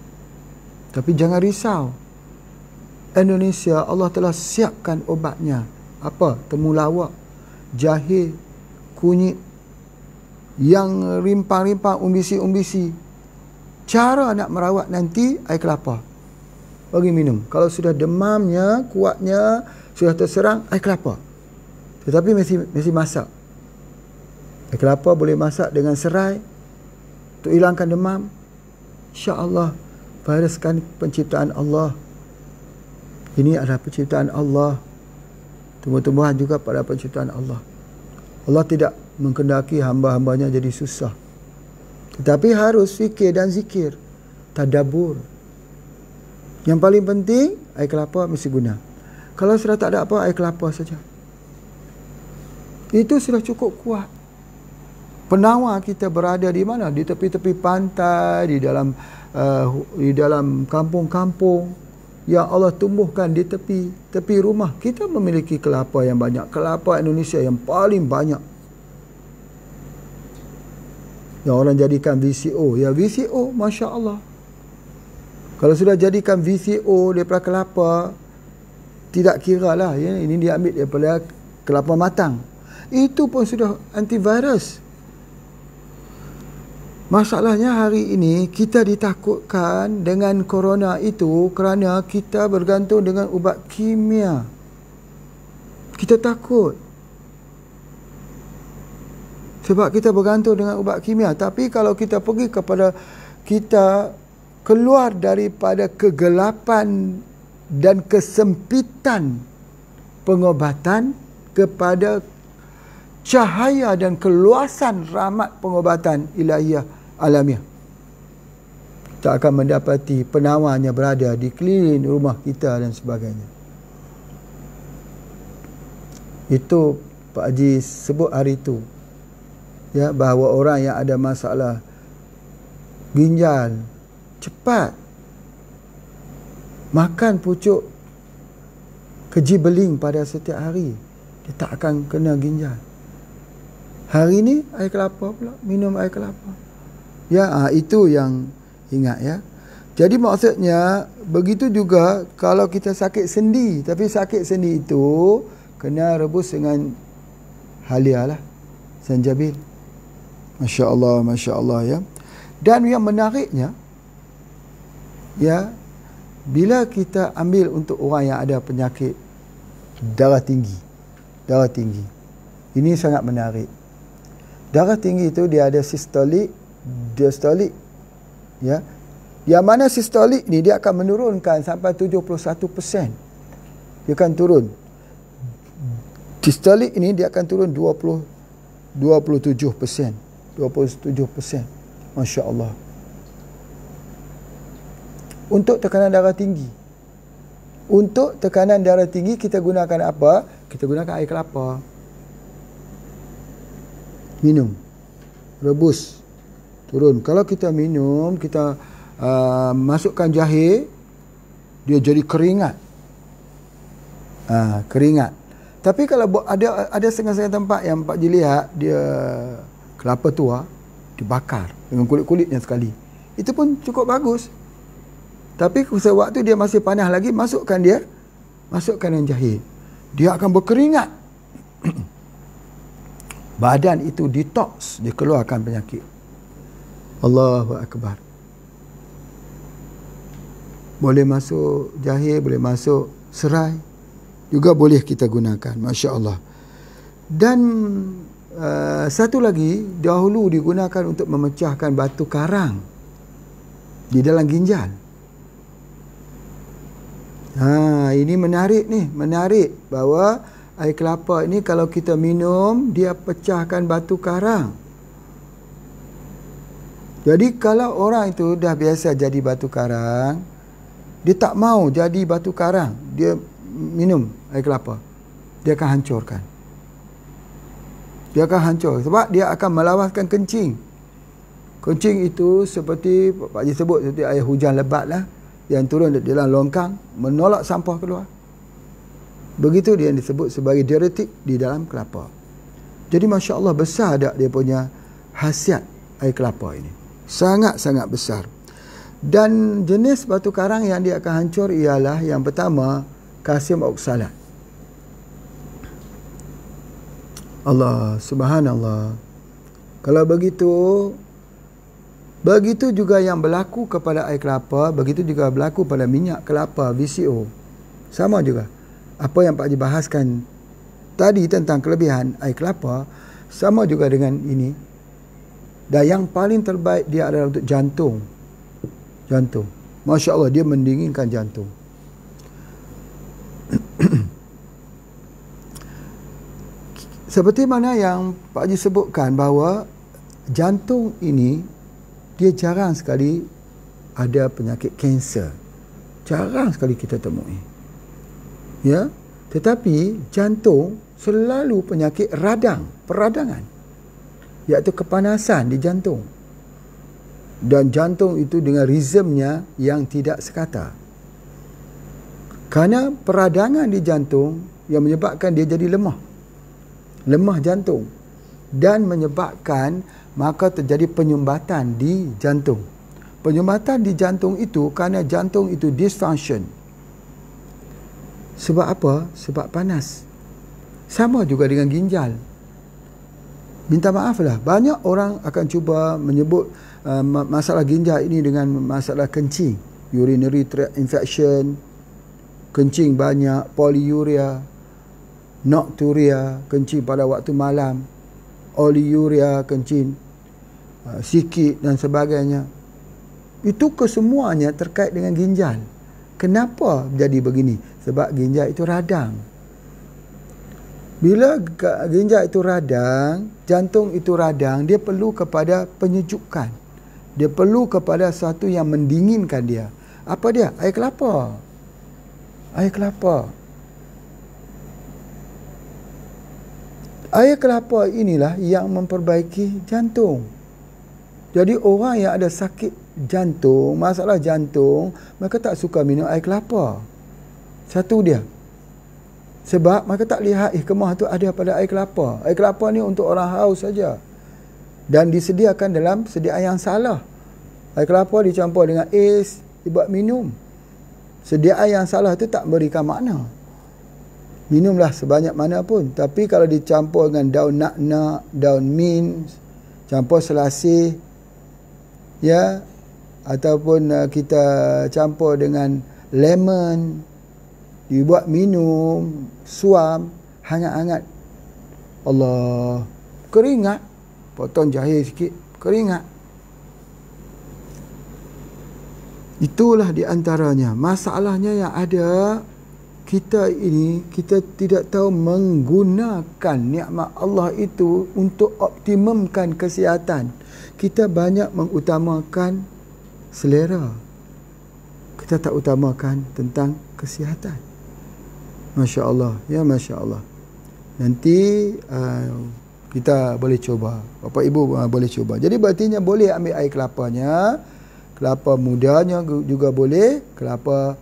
Tapi jangan risau. Indonesia, Allah telah siapkan obatnya. Apa? Temulawak, jahe, kunyit, yang rimpang-rimpang, umbisi-umbisi. Cara nak merawat nanti, air kelapa. Bagi minum. Kalau sudah demamnya, kuatnya, sudah terserang, air kelapa. Tetapi mesti masak. Air kelapa boleh masak dengan serai untuk hilangkan demam. InsyaAllah, virus kan penciptaan Allah. Ini adalah penciptaan Allah. Tumbuh-tumbuhan juga pada penciptaan Allah. Allah tidak menghendaki hamba-hambanya jadi susah. Tetapi harus fikir dan zikir. Tadabbur. Yang paling penting, air kelapa mesti guna. Kalau sudah tak ada apa, air kelapa saja. Itu sudah cukup kuat. Penawar kita berada di mana? Di tepi-tepi pantai, di dalam kampung-kampung yang Allah tumbuhkan di tepi rumah. Kita memiliki kelapa yang banyak. Kelapa Indonesia yang paling banyak. Yang orang jadikan VCO. Ya VCO, Masya Allah. Kalau sudah jadikan VCO daripada kelapa, tidak kira lah. Ya, ini diambil daripada kelapa matang. Itu pun sudah antivirus. Masalahnya hari ini kita ditakutkan dengan corona itu kerana kita bergantung dengan ubat kimia. Kita takut. Sebab kita bergantung dengan ubat kimia. Tapi kalau kita pergi kepada, kita keluar daripada kegelapan dan kesempitan pengobatan kepada cahaya dan keluasan rahmat pengobatan ilahiyah alamiah, kita akan mendapati penawarnya berada di keliling rumah kita dan sebagainya. Itu Pak Haji sebut hari itu, ya, bahawa orang yang ada masalah ginjal cepat makan pucuk keji beling pada setiap hari, dia tak akan kena ginjal. Hari ini air kelapa pula, minum air kelapa. Ya, itu yang ingat ya. Jadi maksudnya begitu juga kalau kita sakit sendi, tapi sakit sendi itu kena rebus dengan halia lah, sanjabil. Masya Allah ya. Dan yang menariknya, ya, bila kita ambil untuk orang yang ada penyakit darah tinggi, ini sangat menarik. Darah tinggi itu dia ada sistolik, diastolik, ya. Yang mana sistolik ni dia akan menurunkan sampai 71%. Dia akan turun. Diastolik ini dia akan turun 27%. Masya Allah. Untuk tekanan darah tinggi. Untuk tekanan darah tinggi kita gunakan apa? Kita gunakan air kelapa. Minum, rebus, turun. Kalau kita minum, kita masukkan jahe, dia jadi keringat. Keringat. Tapi kalau ada setengah-setengah tempat yang Pak Ji lihat, dia kelapa tua dibakar dengan kulit-kulitnya sekali. Itu pun cukup bagus. Tapi sewaktu dia masih panas lagi, masukkan dengan jahe. Dia akan berkeringat. Badan itu detox, dia keluarkan penyakit. Allahu Akbar. Boleh masuk jahe, boleh masuk serai, juga boleh kita gunakan. Masya Allah. Dan satu lagi, dahulu digunakan untuk memecahkan batu karang di dalam ginjal. Ini menarik bahawa air kelapa ini kalau kita minum, dia pecahkan batu karang. Jadi kalau orang itu dah biasa jadi batu karang, dia tak mau jadi batu karang, dia minum air kelapa, dia akan hancurkan. Dia akan hancur sebab dia akan melawaskan kencing. Kencing itu seperti Pak Haji sebut, seperti air hujan lebat lah, yang turun di dalam longkang, menolak sampah keluar. Begitu dia disebut sebagai diuretik di dalam kelapa. Jadi Masya Allah besar tak dia punya khasiat air kelapa ini. Sangat-sangat besar. Dan jenis batu karang yang dia akan hancur ialah yang pertama, kalsium oksalat. Allah, subhanallah. Kalau begitu juga yang berlaku kepada air kelapa, begitu juga berlaku pada minyak kelapa, VCO. Sama juga. Apa yang Pak Haji bahaskan tadi tentang kelebihan air kelapa, sama juga dengan ini. Dan yang paling terbaik dia adalah untuk jantung. Jantung. Masya Allah, dia mendinginkan jantung. Seperti mana yang Pak Haji sebutkan bahawa jantung ini dia jarang sekali ada penyakit kanser. Jarang sekali kita temui. Ya, tetapi jantung selalu penyakit peradangan. Iaitu kepanasan di jantung. Dan jantung itu dengan ritmenya yang tidak sekata. Kerana peradangan di jantung yang menyebabkan dia jadi lemah jantung, dan menyebabkan maka terjadi penyumbatan di jantung. Penyumbatan di jantung itu kerana jantung itu dysfunction. Sebab apa? Sebab panas. Sama juga dengan ginjal. Minta maaflah, banyak orang akan cuba menyebut masalah ginjal ini dengan masalah kencing, urinary tract infection, kencing banyak, polyuria, nocturia, kencing pada waktu malam, oliuria, kencing sikit dan sebagainya. Itu kesemuanya terkait dengan ginjal. Kenapa jadi begini? Sebab ginjal itu radang. Bila ginjal itu radang, jantung itu radang, dia perlu kepada penyejukan. Dia perlu kepada satu yang mendinginkan dia. Apa dia? Air kelapa. Air kelapa. Air kelapa inilah yang memperbaiki jantung. Jadi orang yang ada sakit jantung, masalah jantung, mereka tak suka minum air kelapa. Satu dia. Sebab mereka tak lihat hikmah tu ada pada air kelapa. Air kelapa ni untuk orang haus saja. Dan disediakan dalam sediaan yang salah. Air kelapa dicampur dengan ais, dibuat minum. Sediaan yang salah tu tak memberikan makna. Minumlah sebanyak mana pun. Tapi kalau dicampur dengan daun nak-nak, daun mint, campur selasih, ya, ataupun kita campur dengan lemon, dibuat minum, suam, hangat-hangat. Allah, keringat. Potong jahe sikit, keringat. Itulah di antaranya. Masalahnya yang ada, kita ini, kita tidak tahu menggunakan nikmat Allah itu untuk optimumkan kesihatan. Kita banyak mengutamakan selera. Kita tak utamakan tentang kesihatan. Masya Allah, ya Masya Allah. Nanti kita boleh cuba. Bapak Ibu boleh cuba. Jadi berartinya boleh ambil air kelapanya. Kelapa mudanya juga boleh. Kelapa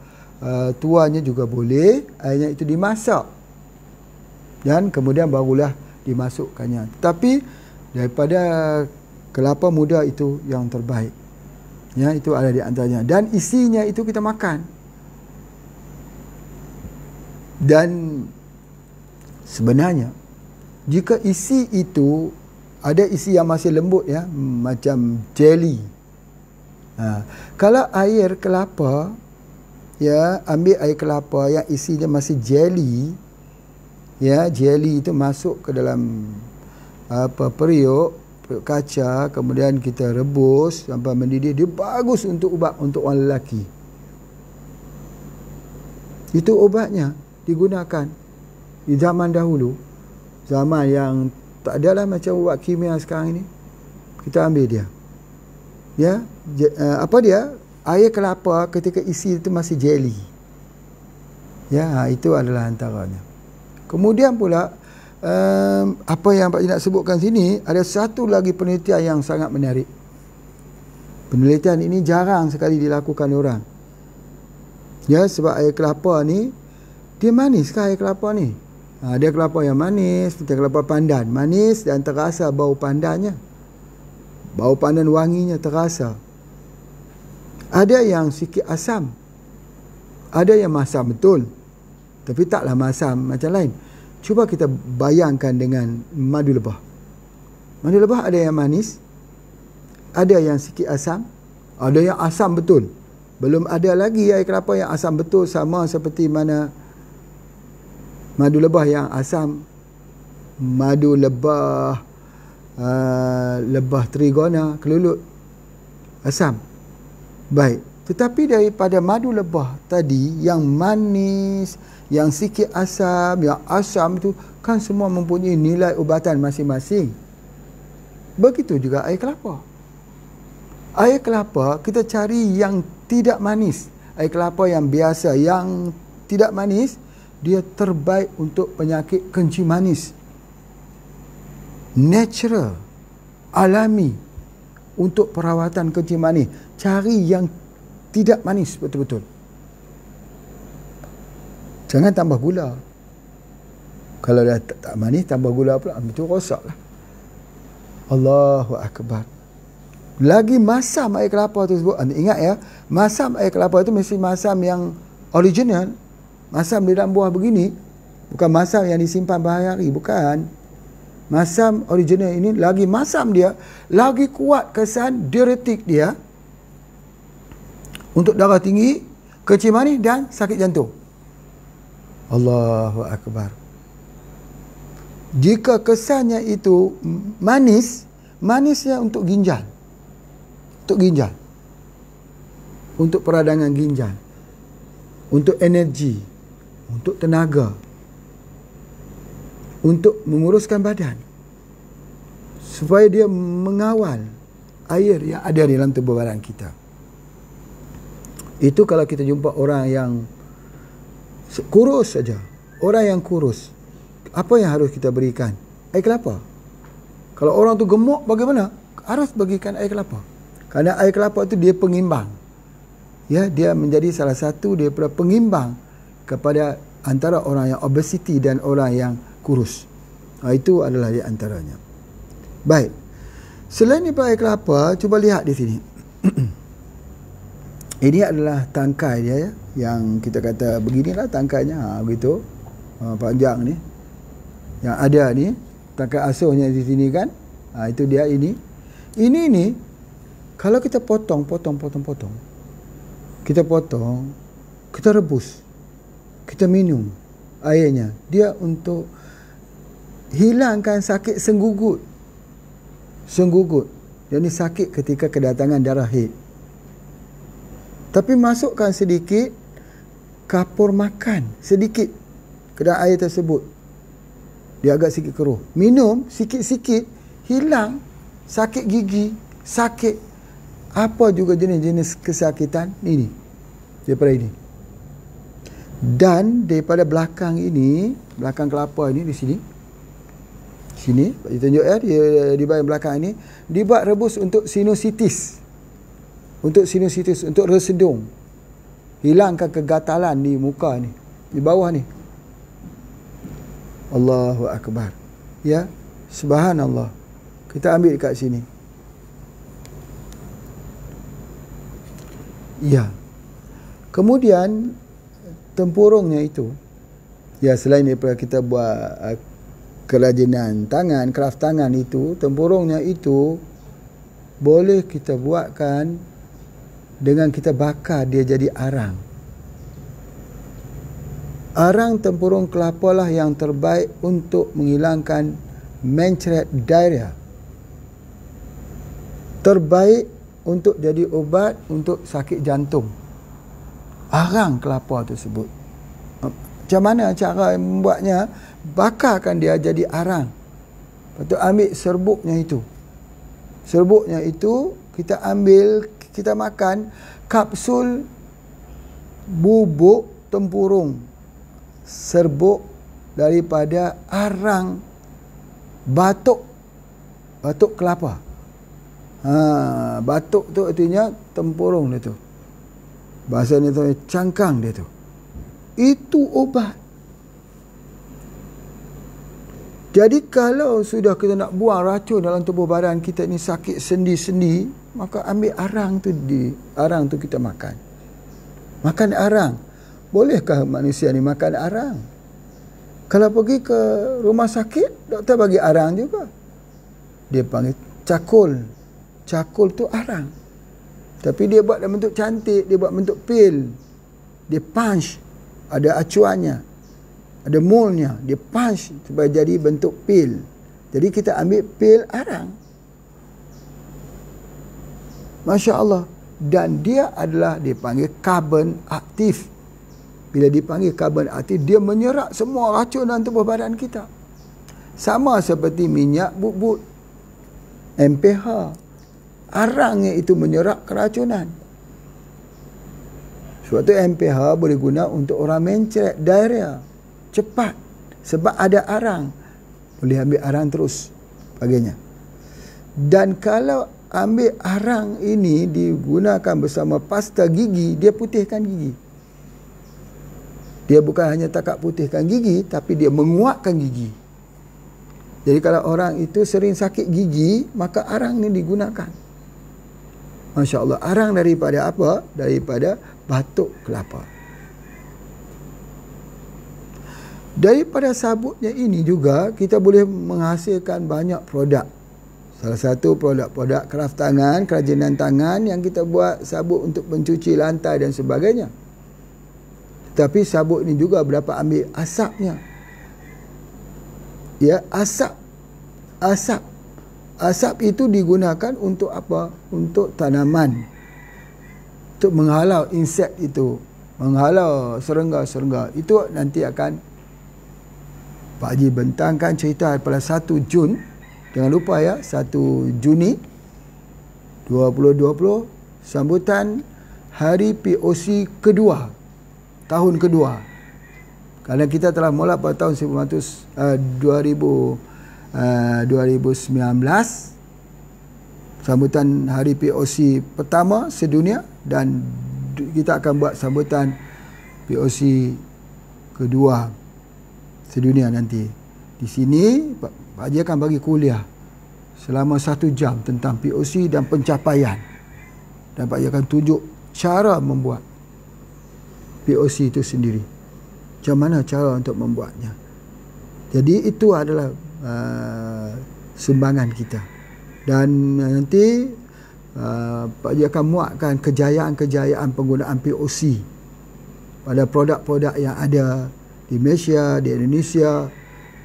tuanya juga boleh. Airnya itu dimasak. Dan kemudian barulah dimasukkannya. Tapi daripada kelapa muda itu yang terbaik. Ya, itu ada di antaranya. Dan isinya itu kita makan. Dan sebenarnya jika isi itu ada isi yang masih lembut, ya, macam jelly. Kalau air kelapa, ya, ambil air kelapa yang isinya masih jelly, ya, jelly itu masuk ke dalam periuk kaca, kemudian kita rebus sampai mendidih. Dia bagus untuk ubat untuk orang lelaki. Itu obatnya digunakan di zaman dahulu, zaman yang tak adalah macam ubat kimia sekarang ini. Kita ambil dia, ya, apa dia, air kelapa ketika isi itu masih jelly, ya, itu adalah antaranya. Kemudian pula apa yang Pak nak sebutkan sini, ada satu lagi penelitian yang sangat menarik. Penelitian ini jarang sekali dilakukan orang, ya, sebab air kelapa ni dia manis ke air kelapa ni? Dia kelapa yang manis, macam kelapa pandan. Manis dan terasa bau pandannya. bau pandan wanginya terasa. Ada yang sikit asam, ada yang masam betul, tapi taklah masam macam lain. Cuba kita bayangkan dengan madu lebah. Madu lebah ada yang manis, ada yang sikit asam, ada yang asam betul. Belum ada lagi air kelapa yang asam betul sama seperti mana madu lebah yang asam. Madu lebah lebah trigona, kelulut, asam. Baik, tetapi daripada madu lebah tadi yang manis, yang sikit asam, yang asam itu kan semua mempunyai nilai ubatan masing-masing. Begitu juga air kelapa. Air kelapa kita cari yang tidak manis. Air kelapa yang biasa, yang tidak manis, dia terbaik untuk penyakit kencing manis. Natural, alami untuk perawatan kencing manis. Cari yang tidak manis betul-betul. Jangan tambah gula. Kalau dah tak manis, tambah gula pula, itu rosaklah. Allahu Akbar. Lagi masam air kelapa tersebut. Ingat ya, masam air kelapa itu mesti masam yang original. Masam di dalam buah begini, bukan masam yang disimpan berhari-hari, bukan. Masam original ini lagi masam dia, lagi kuat kesan diuretik dia untuk darah tinggi, kencing manis dan sakit jantung. Allahu Akbar. Jika kesannya itu manis, manisnya untuk ginjal. Untuk ginjal. Untuk peradangan ginjal. Untuk energi. Untuk tenaga. Untuk menguruskan badan. Supaya dia mengawal air yang ada di dalam tubuh badan kita. Itu kalau kita jumpa orang yang kurus saja. Orang yang kurus, apa yang harus kita berikan? Air kelapa. Kalau orang tu gemuk, bagaimana? Harus bagikan air kelapa. Kerana air kelapa itu dia pengimbang. Ya, dia menjadi salah satu daripada pengimbang kepada antara orang yang obesiti dan orang yang kurus. Itu adalah di antaranya. Baik. Selain daripada air kelapa, cuba lihat di sini. Ini adalah tangkai dia ya. Yang kita kata beginilah tangkainya. Begitu. Panjang ni. Yang ada ni. Tangkai asuhnya di sini kan. Itu dia ini. Ini ni. Kalau kita potong. Kita potong. Kita rebus. Kita minum airnya. Dia untuk hilangkan sakit senggugut. Senggugut. Jadi sakit ketika kedatangan darah haid. Tapi masukkan sedikit kapur makan. Sedikit ke dalam air tersebut. Dia agak sikit keruh. Minum sikit-sikit. Hilang sakit gigi. Sakit. Apa juga jenis-jenis kesakitan. Ini. Daripada ini. Dan daripada belakang ini. Belakang kelapa ini di sini. Sini. Ditunjuk ya. Di bahagian belakang ini. Dibuat rebus untuk sinusitis. Untuk sinusitis, untuk resedung. Hilangkan kegatalan di muka ni. Di bawah ni. Allahu Akbar. Ya. Subhanallah. Kita ambil kat sini. Ya. Kemudian, tempurungnya itu. Ya, selain daripada kita buat kerajinan tangan, kraft tangan itu, tempurungnya itu boleh kita buatkan dengan kita bakar dia jadi arang. Arang tempurung kelapa lah yang terbaik untuk menghilangkan mencret diarrhea. Terbaik untuk jadi obat untuk sakit jantung. Arang kelapa tersebut. Macam mana cara membuatnya? Bakarkan dia jadi arang. Lepas tu ambil serbuknya itu. Serbuknya itu kita ambil, kita makan kapsul bubuk tempurung serbuk daripada arang batuk kelapa. Batuk tu artinya tempurung dia tu. Bahasa ni tu cangkang dia tu. Itu obat. Jadi kalau sudah kita nak buang racun dalam tubuh badan kita ni, sakit sendi-sendi, maka ambil arang tu kita makan. Makan arang. Bolehkah manusia ni makan arang? Kalau pergi ke rumah sakit, doktor bagi arang juga. Dia panggil cakul. Cakul tu arang. Tapi dia buat dalam bentuk cantik, dia buat bentuk pil. Dia punch, ada acuannya, ada molnya, dia punch supaya jadi bentuk pil. Jadi kita ambil pil arang. Masya Allah. Dan dia adalah dipanggil karbon aktif. Bila dipanggil karbon aktif, dia menyerap semua racun dalam tubuh badan kita. Sama seperti minyak bubut, MPH. Arangnya itu menyerap keracunan. Sebab tu MPH boleh guna untuk orang mencret, diarrhea. Cepat. Sebab ada arang. Boleh ambil arang terus. Baginya. Dan kalau ambil arang ini digunakan bersama pasta gigi, dia putihkan gigi. Dia bukan hanya takat putihkan gigi, tapi dia menguatkan gigi. Jadi kalau orang itu sering sakit gigi, maka arang ini digunakan. Masya Allah. Arang daripada apa? Daripada batuk kelapa. Daripada sabutnya ini juga, kita boleh menghasilkan banyak produk. Salah satu produk-produk kraft tangan, kerajinan tangan yang kita buat sabut untuk mencuci lantai dan sebagainya. Tapi sabut ini juga berapa ambil asapnya. Ya, asap. Asap itu digunakan untuk apa? Untuk tanaman. Untuk menghalau insek itu. Menghalau serangga-serangga. Itu nanti akan Pak Haji bentangkan cerita pada 1 Jun. Jangan lupa ya, 1 Juni 2020. Sambutan Hari POC kedua. Tahun kedua. Kerana kita telah mula pada tahun 2019. Sambutan Hari POC pertama sedunia. Dan kita akan buat sambutan POC kedua sedunia nanti. Di sini Pak Haji akan bagi kuliah selama 1 jam tentang POC dan pencapaian. Dan Pak Haji akan tunjuk cara membuat POC itu sendiri. Macam mana cara untuk membuatnya. Jadi itu adalah sumbangan kita. Dan nanti Pak Haji akan muatkan kejayaan-kejayaan penggunaan POC pada produk-produk yang ada di Malaysia, di Indonesia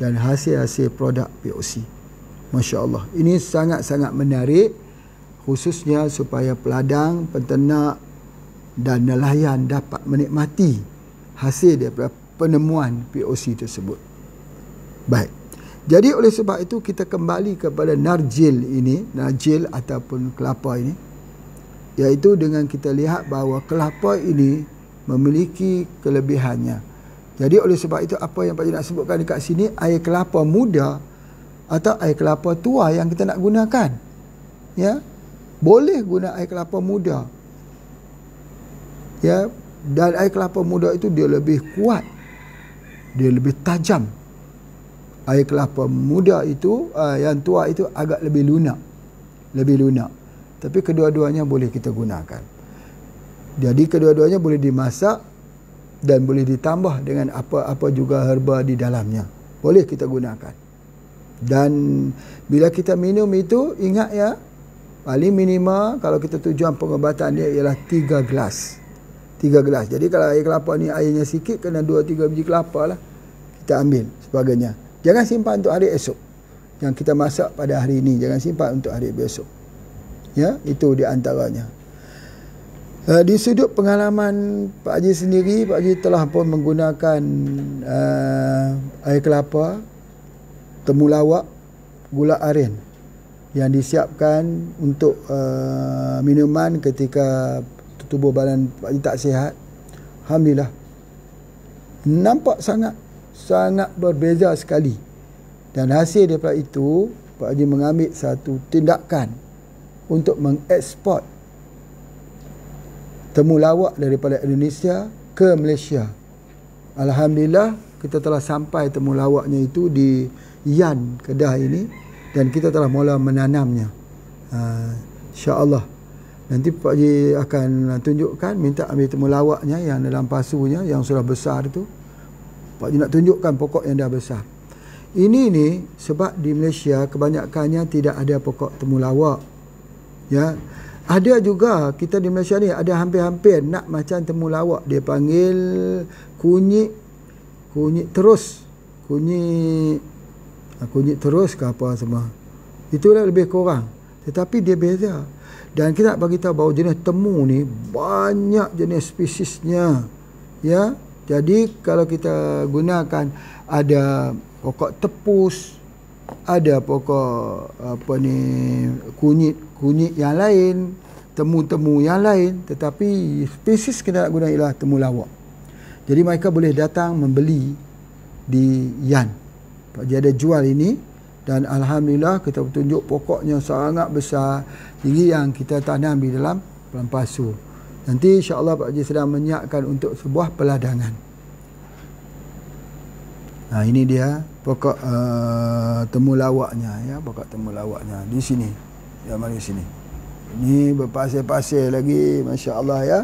dan hasil-hasil produk POC. Masya Allah. Ini sangat-sangat menarik, khususnya supaya peladang, penternak dan nelayan dapat menikmati hasil daripada penemuan POC tersebut. Baik. Jadi oleh sebab itu kita kembali kepada narjil ini, narjil ataupun kelapa ini, iaitu dengan kita lihat bahawa kelapa ini memiliki kelebihannya. Jadi oleh sebab itu apa yang Pak Haji nak sebutkan dekat sini, air kelapa muda atau air kelapa tua yang kita nak gunakan. Ya. Boleh guna air kelapa muda. Ya, dan air kelapa muda itu dia lebih kuat. Dia lebih tajam. Air kelapa muda itu yang tua itu agak lebih lunak. Lebih lunak. Tapi kedua-duanya boleh kita gunakan. Jadi kedua-duanya boleh dimasak dan boleh ditambah dengan apa-apa juga herba di dalamnya. Boleh kita gunakan. Dan bila kita minum itu, ingat ya, paling minima kalau kita tujuan pengobatan dia ialah 3 gelas. 3 gelas. Jadi kalau air kelapa ni airnya sikit, kena 2-3 biji kelapa lah kita ambil sebagainya. Jangan simpan untuk hari esok. Yang kita masak pada hari ini, jangan simpan untuk hari besok. Ya, itu di antaranya. Di sudut pengalaman Pak Haji sendiri, Pak Haji telah pun menggunakan air kelapa, temulawak, gula aren yang disiapkan untuk minuman ketika tubuh badan Pak Haji tak sihat. Alhamdulillah. Nampak sangat berbeza sekali. Dan hasil daripada itu, Pak Haji mengambil satu tindakan untuk mengeksport temulawak daripada Indonesia ke Malaysia. Alhamdulillah, kita telah sampai temulawaknya itu di Yan Kedah ini, dan kita telah mula menanamnya. InsyaAllah nanti Pak Haji akan tunjukkan, minta ambil temulawaknya yang dalam pasunya yang sudah besar itu. Pak Haji nak tunjukkan pokok yang dah besar. Ini ni sebab di Malaysia kebanyakannya tidak ada pokok temulawak. Ya. Ada juga kita di Malaysia ni ada hampir-hampir nak macam temulawak, dia panggil kunyit terus. Kunyit terus ke apa semua. Itulah lebih kurang. Tetapi dia beza. Dan kita nak bagi tahu bahawa jenis temu ni banyak jenis spesiesnya. Ya. Jadi kalau kita gunakan, ada pokok tepus, ada pokok kunyit yang lain, temu-temu yang lain, tetapi spesies kita nak guna ialah temulawak. Jadi mereka boleh datang membeli di Yan. Pak Haji ada jual ini, dan alhamdulillah kita tunjuk pokoknya sangat besar, tinggi, yang kita tanam di dalam pasu. Nanti insya-Allah Pak Haji sedang menyiapkan untuk sebuah peladangan. Nah, ini dia pokok temulawaknya, ya, pokok temulawaknya di sini. Ya, mari sini. Ini berpasir-pasir lagi, masya-Allah ya.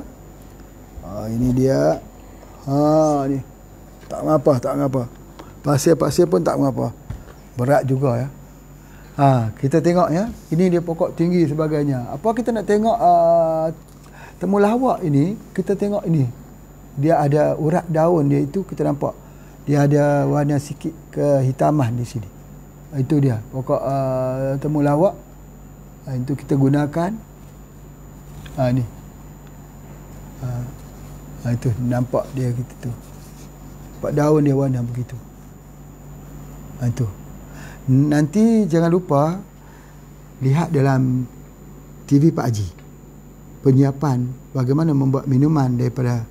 Ini dia. Ni. Tak mengapa. Pasir-pasir pun tak mengapa. Berat juga ya. Kita tengok ya. Ini dia pokok tinggi sebagainya. Apa kita nak tengok temulawak ini, kita tengok ini. Dia ada urat daun dia itu, kita nampak. Dia ada warna sikit kehitaman di sini. Itu dia pokok temulawak. Itu kita gunakan. Ni. Itu nampak dia gitu tu. Nampak daun dia warna begitu. Itu. Nanti jangan lupa lihat dalam TV Pak Haji penyiapan bagaimana membuat minuman daripada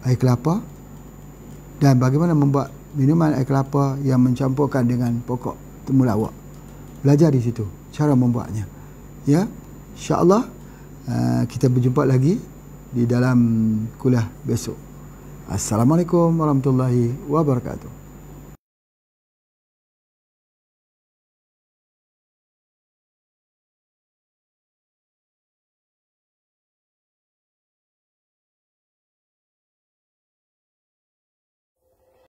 air kelapa, dan bagaimana membuat minuman air kelapa yang mencampurkan dengan pokok temulawak. Belajar di situ cara membuatnya. Ya, insya-Allah kita berjumpa lagi di dalam kuliah besok. Assalamualaikum warahmatullahi wabarakatuh.